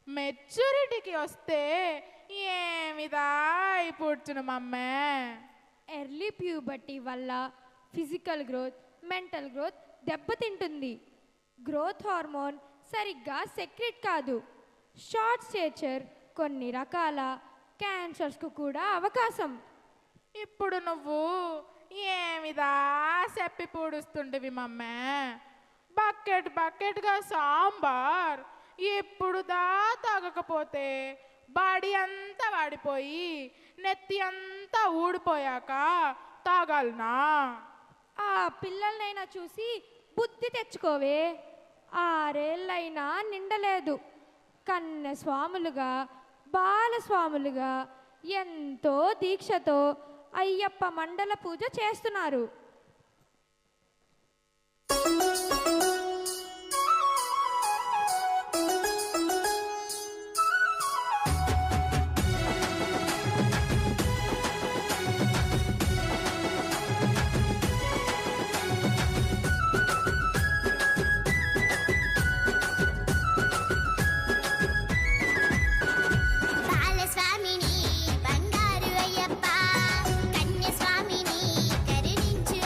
మెచ్యూరిటీకి వస్తే ఏమిదా పుడుతును మమ్మే. ఎర్లీ ప్యూబర్టీ వల్ల ఫిజికల్ గ్రోత్, మెంటల్ గ్రోత్ దెబ్బతింటుంది. గ్రోత్ హార్మోన్ సరిగ్గా సెక్రెట్ కాదు. షార్ట్ స్టేచర్ కొన్ని రకాల క్యాన్సర్స్కు కూడా అవకాశం. ఇప్పుడు నువ్వు ఏమిదా చెప్పి పూడుస్తుంటివి మమ్మే. బకెట్ బకెట్గా సాంబార్ ఇప్పుడు తాగకపోతే బాడీ అంతా వాడిపోయి నెత్తి అంతా ఊడిపోయాక తాగాలనా? ఆ పిల్లలనైనా చూసి బుద్ధి తెచ్చుకోవే. 6 ఏళ్ళైనా నిండలేదు. కన్య స్వాములుగా, బాలస్వాములుగా ఎంతో దీక్షతో అయ్యప్ప మండల పూజ చేస్తున్నారు. బాలస్వామిని బంగారు అయ్యప్ప, కన్యస్వామిని కరుణించు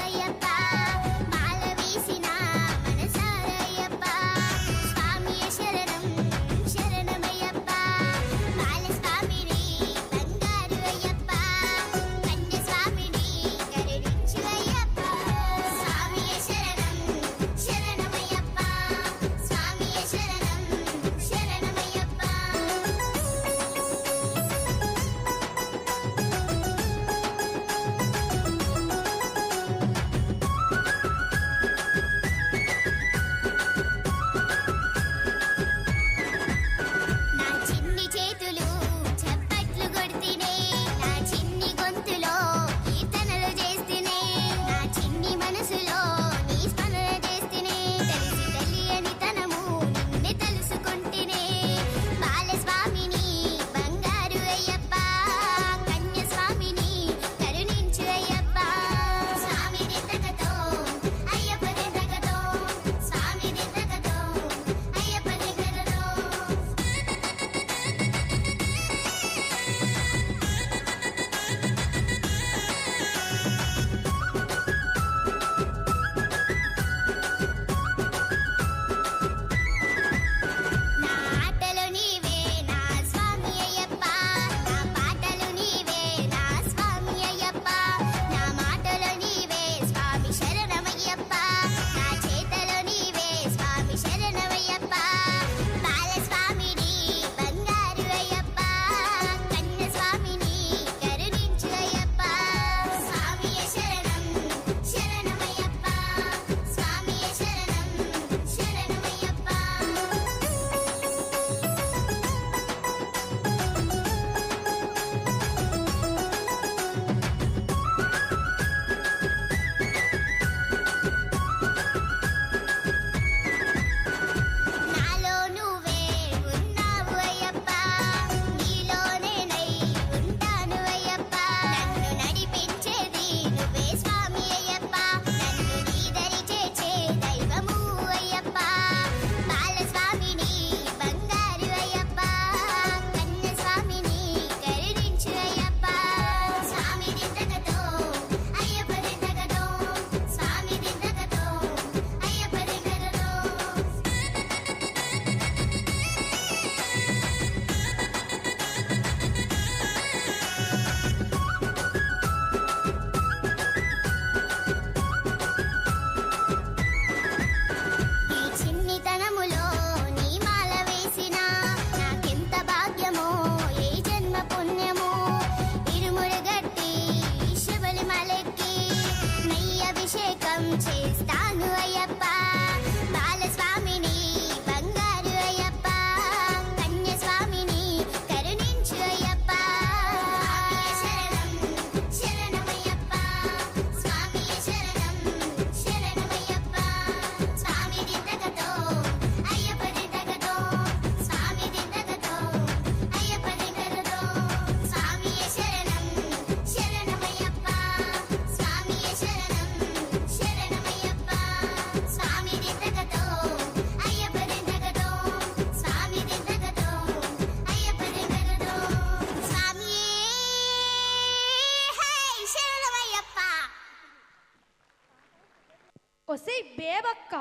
ఒసే బేబక్క,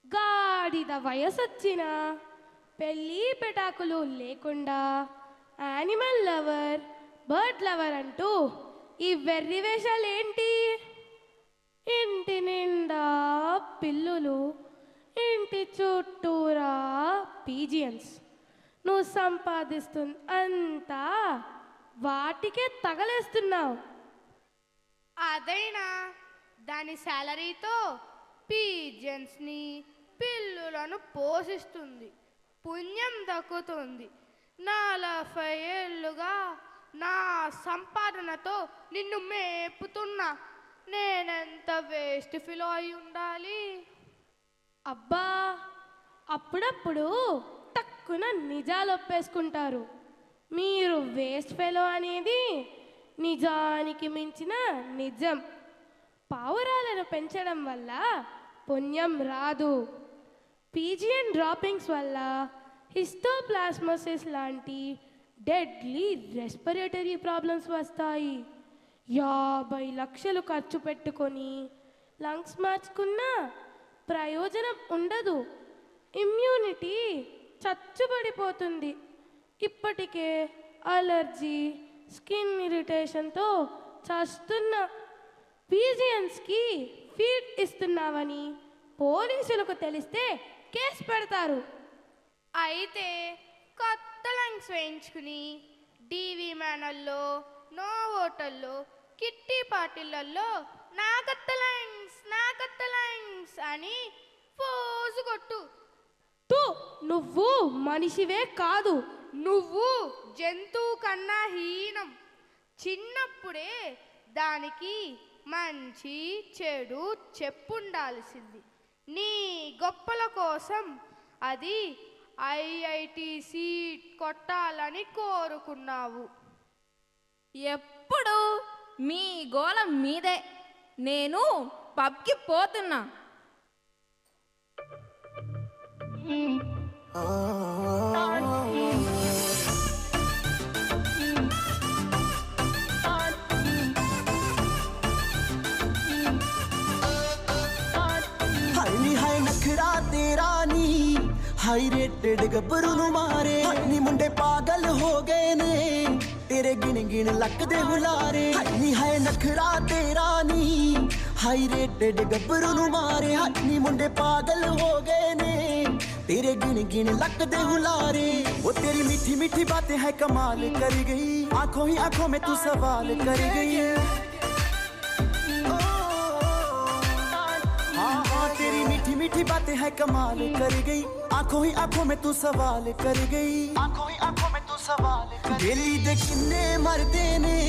గాడిద వయసొచ్చినా పెళ్ళి పెటాకులు లేకుండా యానిమల్ లవర్, బర్డ్ లవర్ అంటూ ఈ వెర్రి వేషాలేంటి? ఇంటి నిండా పిల్లులు, ఇంటి చుట్టూరా పీజియన్స్. నువ్వు సంపాదిస్తుంది అంతా వాటికే తగలేస్తున్నావు. అదైనా దాని శాలరీతో పీజియన్స్ని, పిల్లులను పోషిస్తుంది, పుణ్యం దక్కుతుంది. 40 ఏళ్ళుగా నా సంపాదనతో నిన్ను మేపుతున్నా. నేనెంత వేస్ట్ ఫీల్ అయి ఉండాలి? అబ్బా, అప్పుడప్పుడు టక్కున నిజాలు ఒప్పేసుకుంటారు. మీరు వేస్ట్ ఫెలో అనేది నిజానికి మించిన నిజం. పావురాలను పెంచడం వల్ల పుణ్యం రాదు. పీజియన్ డ్రాపింగ్స్ వల్ల హిస్టోప్లాస్మోసిస్ లాంటి డెడ్లీ రెస్పిరేటరీ ప్రాబ్లమ్స్ వస్తాయి. 50 లక్షలు ఖర్చు పెట్టుకొని లంగ్స్ మార్చుకున్నా ప్రయోజనం ఉండదు. ఇమ్యూనిటీ చచ్చుబడిపోతుంది. ఇప్పటికే అలర్జీ, స్కిన్ ఇరిటేషన్తో చస్తున్నా. పీజియన్స్కి ఫీడ్ ఇస్తున్నావని పోలీసులకు తెలిస్తే కేసు పెడతారు. అయితే కొత్త లంగ్స్ వేయించుకుని డీవీ మ్యానల్లో, నో హోటల్లో, కిట్టి పార్టీలలో నా కొత్త లంగ్స్ అని పోజు కొట్టు. నువ్వు మనిషివే కాదు, నువ్వు జంతువు కన్నా హీనం. చిన్నప్పుడే దానికి మంచి చెడు చెప్పుండాల్సింది. నీ గొప్పల కోసం అది ఐఐటి సీట్ కొట్టాలని కోరుకున్నావు. ఎప్పుడు మీ గోల మీదే. నేను పబ్కి పోతున్నా. हाय नखरा तेरा नी, हाई रेटेड गब्बरू नु मारे, नी मुंडे पागल हो गए ने, तेरे गिन गिन लक दे हुलारे। हाय नखरा तेरा नी, हाई रेटेड गब्बरू नु मारे, नी मुंडे पागल हो गए ने, तेरे गिन गिन लक दे हुलारे। वो तेरी मीठी मीठी बातें है कमाल कर गई, आंखों ही आंखों में तू सवाल कर गई। तेरी मीठी मीठी बातें है कमाल कर गई, आंखों ही आंखों में तू सवाल कर गई। आंखों ही आंखों में तू सवाल कर गई। दिल्ली दे किन्ने मरदे ने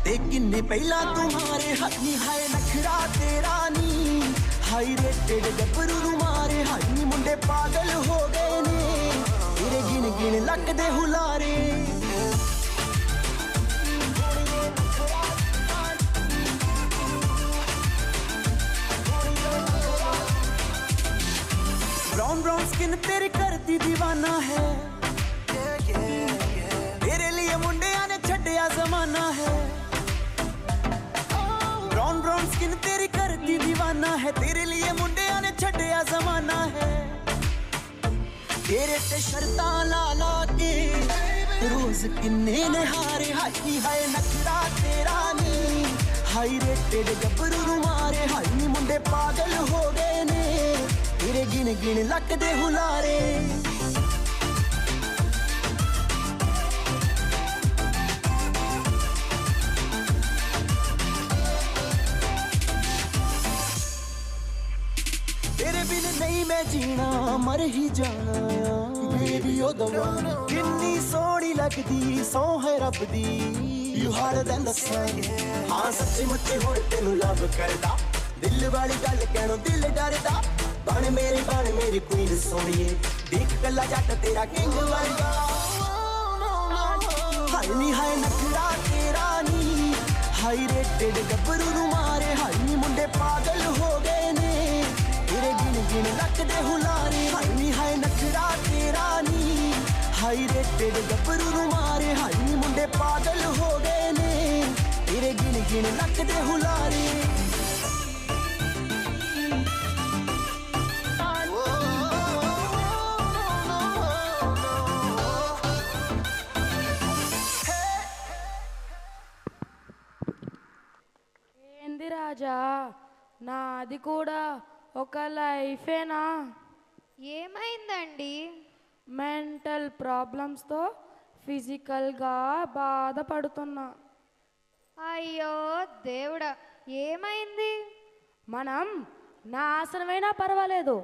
ते किन्ने पहला तुम्हारे हथनी। हाय नखरा तेरा नी, हाई रेटेड गब्बरू नु मारे, हाय नी मुंडे पागल हो गए ने, तेरे गिन गिन लक दे हुलारे। ब्राउन ब्राउन स्किन तेरी करती दीवाना है, तेरे लिए मुंडिया ने छड्डिया जमाना है। ब्राउन ब्राउन स्किन तेरी करती दीवाना है, तेरे लिए मुंडिया ने छड्डिया जमाना है। तेरे ते शर्तां ला ला के रोज किन्ने ने हारे। हाई हाय नखरा तेरा नी, हाई रेटेड गब्बरू नु मारे, हाई नी मुंडे पागल हो गए ने, तेरे गिन गिन लक दे हुलारे। तेरे बिन नहीं मैं जीना, मर ही जाना बेबी ओ दवाना। किन्नी सोहनी लगदी सौ है रब दी, यू हार्डर देन द सन। हाँ सच्ची मुच्ची हुण तेनू लव करदा, दिल वाली गल कहणों दिल डरदा। बन मेरी क्वीन सोनिए, देख कला जट तेरा किंग वर्गा। हाय नी हाय नखरा तेरा नी, हाई रेटेड गब्बरू नु मारे, हाय नी मुंडे पागल हो गए ने, तेरे गिन गिन लक दे हुलारे। हाय नी हाय नखरा तेरा नी, हाई रेटेड गब्बरू नु मारे, हाय नी मुंडे पागल हो गए ने, तेरे गिन गिन लक दे हुलारे। రాజా, నాది కూడా ఒక లైఫేనా. ఏమైందండి? మెంటల్ ప్రాబ్లమ్స్తో ఫిజికల్గా బాధపడుతున్నా. అయ్యో దేవుడా, ఏమైంది? మనం నాశనమైనా పర్వాలేదు,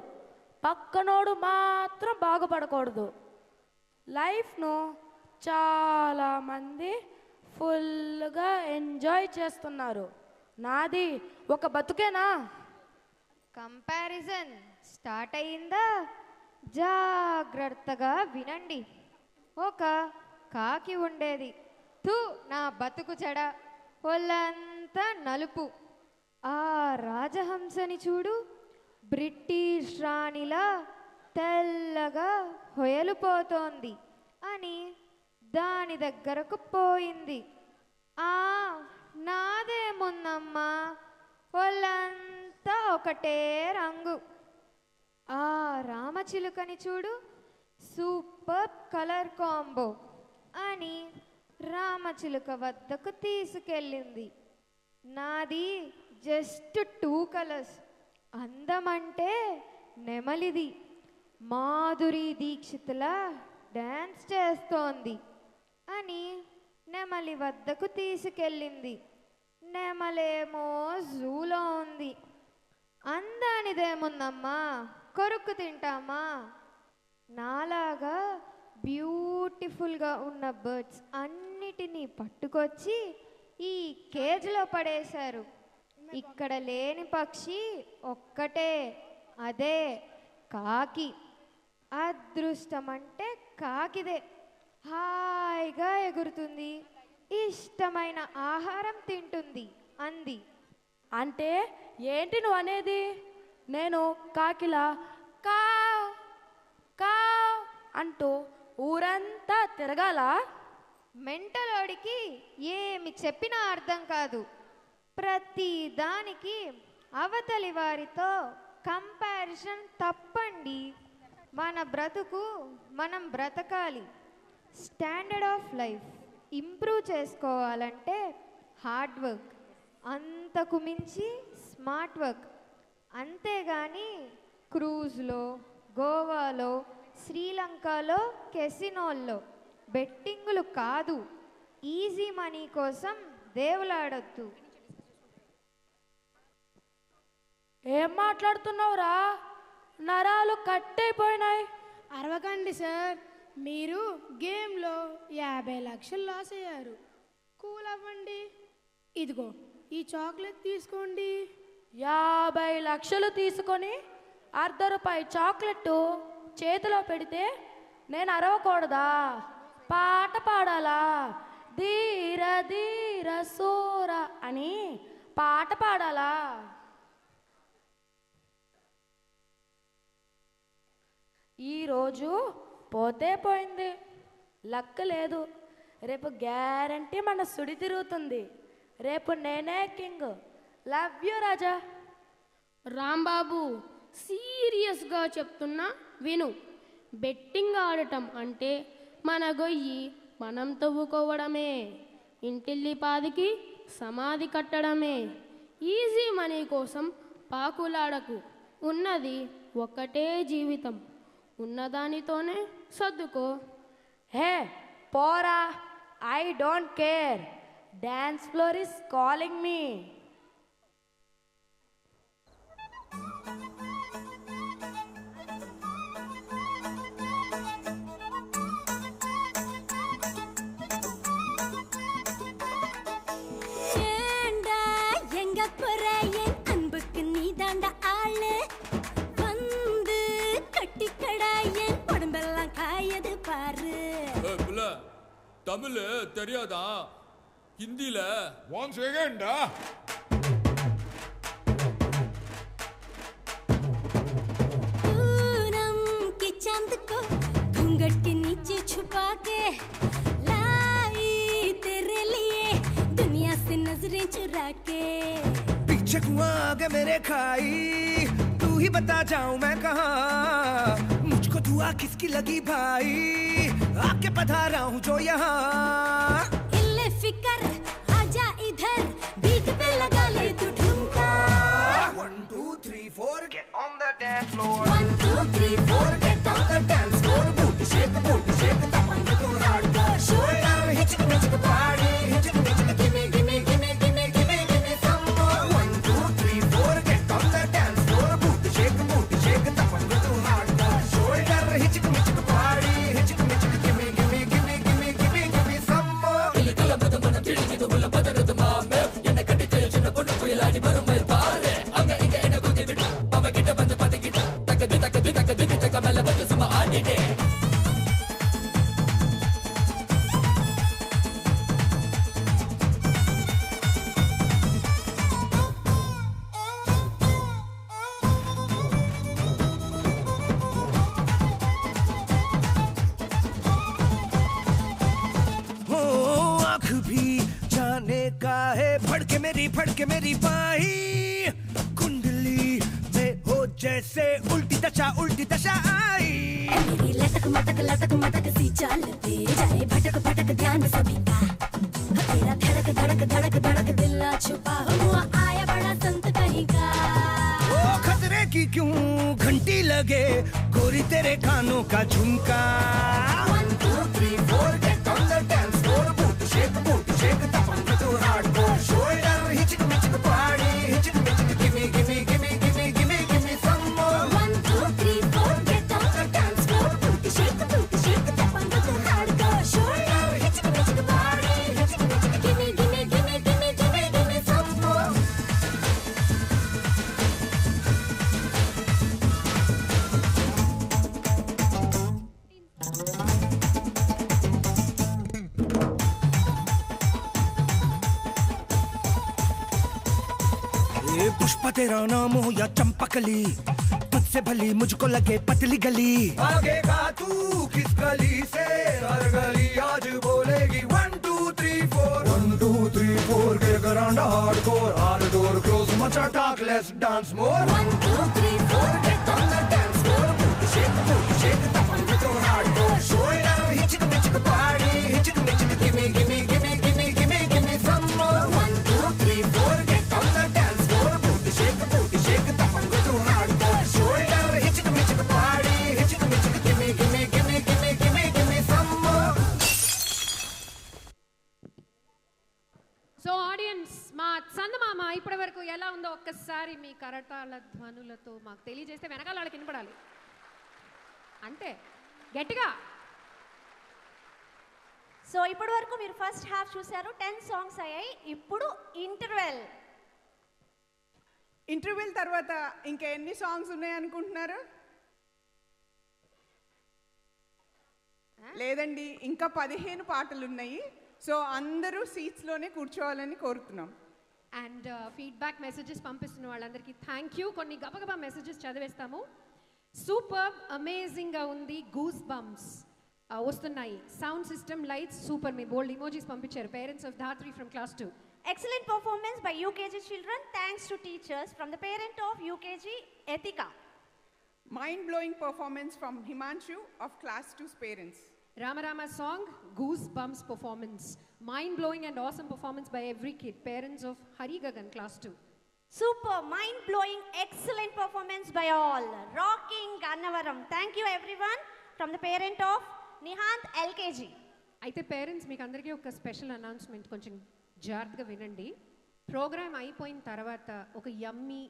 పక్కనోడు మాత్రం బాగుపడకూడదు. లైఫ్ను చాలామంది ఫుల్గా ఎంజాయ్ చేస్తున్నారు. నాది ఒక బతుకేనా? కంపారిజన్ స్టార్ట్ అయ్యిందా? జాగ్రత్తగా వినండి. ఒక కాకి ఉండేది. నా బతుకు చెడ, ఒళ్ళంతా నలుపు. ఆ రాజహంసని చూడు, బ్రిటిష్ రాణిలా తెల్లగా హొయలుపోతోంది అని దాని దగ్గరకు పోయింది. నాదేముందమ్మా, ఒళ్ళంతా ఒకటే రంగు. ఆ రామచిలుకని చూడు, సూపర్ కలర్ కాంబో అని రామచిలుక వద్దకు తీసుకెళ్ళింది. నాది జస్ట్ 2 కలర్స్. అందమంటే నెమలిది మాధురి దీక్షితులా డ్యాన్స్ చేస్తోంది అని నెమలి వద్దకు తీసుకెళ్ళింది. నెమలేమో జూలో ఉంది. అందానిదేముందమ్మా, కొరుక్కు తింటామా? నాలాగా బ్యూటిఫుల్గా ఉన్న బర్డ్స్ అన్నిటినీ పట్టుకొచ్చి ఈ కేజ్లో పడేశారు. ఇక్కడ లేని పక్షి ఒక్కటే, అదే కాకి. అదృష్టం అంటే కాకిదే. హాయిగా ఎగురుతుంది, ఇష్టమైన ఆహారం తింటుంది అంది. అంటే ఏంటి నువ్వు అనేది? నేను కాకిలా కావ్ కావ్ అంటూ ఊరంతా తిరగాల? మెంటలోడికి ఏమి చెప్పినా అర్థం కాదు. ప్రతి దానికి అవతలి వారితో కంపారిజన్ తప్పండి. మన బ్రతుకు మనం బ్రతకాలి. స్టాండర్డ్ ఆఫ్ లైఫ్ ఇంప్రూవ్ చేసుకోవాలంటే హార్డ్ వర్క్, అంతకు మించి స్మార్ట్ వర్క్. అంతేగాని క్రూజ్లో, గోవాలో, శ్రీలంకలో, కెసినోల్లో బెట్టింగులు కాదు. ఈజీ మనీ కోసం దేవులాడొద్దు. ఏం మాట్లాడుతున్నావురా? నరాలు కట్టయిపోయినాయి. అరవకండి సార్, మీరు గేమ్లో 50 లక్షలు లాస్ అయ్యారు. కూల్ అవ్వండి. ఇదిగో ఈ చాక్లెట్ తీసుకోండి. 50 లక్షలు తీసుకొని ₹1 చాక్లెట్ చేతిలో పెడితే నేను అరవకూడదా? పాట పాడాలా? ధీర ధీర సోర అని పాట పాడాలా? ఈరోజు పోతే పోయింది, లక్ లేదు. రేపు గ్యారంటీ మన సుడి తిరుగుతుంది. రేపు నేనే కింగ్. లవ్ యూ రాజా. రాంబాబు, సీరియస్గా చెప్తున్నా విను. బెట్టింగ్ ఆడటం అంటే మన గొయ్యి మనం తవ్వుకోవడమే, ఇంటిల్లిపాదికి సమాధి కట్టడమే. ఈజీ మనీ కోసం పాకులాడకు. ఉన్నది ఒక్కటే జీవితం, ఉన్నదానితోనే సర్దుకో. హే పోరా, I don't care. Dance floor is calling మీ. தமிழ் தெரியாதா? ஹிந்தில ஒன் செகண்டா. पूनम के चांद को घूंघट के नीचे छुपा के लाई तेरे लिए दुनिया से नजरें चुरा के। पीछे कुआं आगे मेरे खाई, तू ही बता जाऊं मैं कहाँ? मुझको दुआ किसकी लगी भाई, आके पधारा हूँ जो यहाँ। इल्ले फिकर आजा इधर, बीट पे लगा ले तू ठुमका। काहे फड़के मेरी बाही कुंडली में हो जैसे उल्टी दशा आई मेरी लटक मटक सी चाल पे जाए भटक ध्यान सभी का तेरा धड़क दिल छुपा हुआ आया बड़ा संत कहीं का ओ खतरे की क्यों घंटी लगे गोरी तेरे कानों का झुमका 1 2 3 4 get on the dance floor boot shake tap on the hardcore shoulder hitchik party hitchik give me some more 1 2 3 4 get on the dance floor boot shake tap on the hardcore shoulder hitchik party hitchik give me some more ये पुष्प तेरा नाम हो या चंपकली तुझसे भली मुझको लगे पतली गली भागेगा तू किस गली से हर गली आज बोलेगी 1 2 3 4 1 2 3 4 get around hardcore all the door close much talk let's dance more 1 2 3 4 get on the dance floor shake tap on the hardcore shoulder hitchik party hitchik give me some more 1 2 3 4 get on the dance floor shake tap on the hardcore shoulder hitchik party hitchik give me some more so audience మా చందమామ ఇప్పటి వరకు ఎలా ఉందో ఒక్కసారి మీ కరతాళ ధ్వనులతో మాకు తెలియజేస్తే వెనకాల వాళ్ళకి వినపడాలి అంతే గట్టిగా. సో ఇప్పటి వరకు మీరు ఫస్ట్ హాఫ్ చూశారు 10 సాంగ్స్ అయ్యాయి. ఇప్పుడు ఇంటర్వెల్ తర్వాత ఇంకా ఎన్ని సాంగ్స్ ఉన్నాయి అనుకుంటున్నారు? లేదండి, ఇంకా 15 పాటలు ఉన్నాయి. సో అందరూ సీట్స్లోనే కూర్చోవాలని కోరుతున్నాం. అండ్ ఫీడ్బ్యాక్ మెసేజెస్ పంపిస్తున్న వాళ్ళందరికీ థ్యాంక్ యూ. కొన్ని గబగబా మెసేజెస్ చదివేస్తాము. సూపర్ అమేజింగ్గా ఉంది, గూస్ బంప్స్ వస్తున్నాయి, సౌండ్ సిస్టమ్ లైట్స్ సూపర్, మీ బోల్డ్ ఇమోజీస్ పంపించారు parents of Dhatri from class 2. Excellent performance by UKG children. Thanks to teachers from the parent of UKG Etika. Mind-blowing performance from Himanshu of class 2's parents. Rama song, goose bumps performance. Mind-blowing and awesome performance by every kid. Parents of Hari Gagan class 2. Super, mind-blowing, excellent performance by all. Rocking Gannavaram. Thank you everyone from the parent of Nihant LKG. అయితే పేరెంట్స్ మీకు అందరికీ ఒక స్పెషల్ అనౌన్స్మెంట్, కొంచెం జాగ్రత్తగా వినండి. ప్రోగ్రామ్ అయిపోయిన తర్వాత ఒక యమ్మీ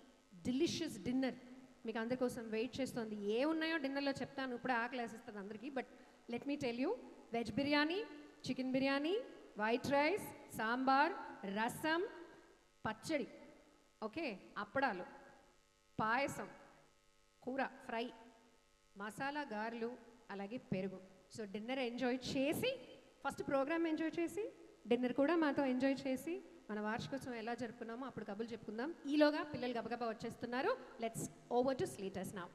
డిలిషియస్ డిన్నర్ మీకు అందరి కోసం వెయిట్ చేస్తుంది. ఏ ఉన్నాయో డిన్నర్లో చెప్తాను, ఇప్పుడే ఆకలి వేసిస్తుంది అందరికీ. But let me tell you, veg biryani, chicken biryani, white rice, sambar, రసం, పచ్చడి, ఓకే, అప్పడాలు, పాయసం, కూర, ఫ్రై, మసాలా గారెలు, అలాగే పెరుగు. సో డిన్నర్ ఎంజాయ్ చేసి, ఫస్ట్ ప్రోగ్రామ్ ఎంజాయ్ చేసి, డిన్నర్ కూడా మాతో ఎంజాయ్ చేసి, మన వార్షికోత్సవం ఎలా జరుపుకున్నామో అప్పుడు కబుర్లు చెప్పుకుందాం. ఈలోగా పిల్లలు గబగబా వచ్చేస్తున్నారు. Let's over to sliders now.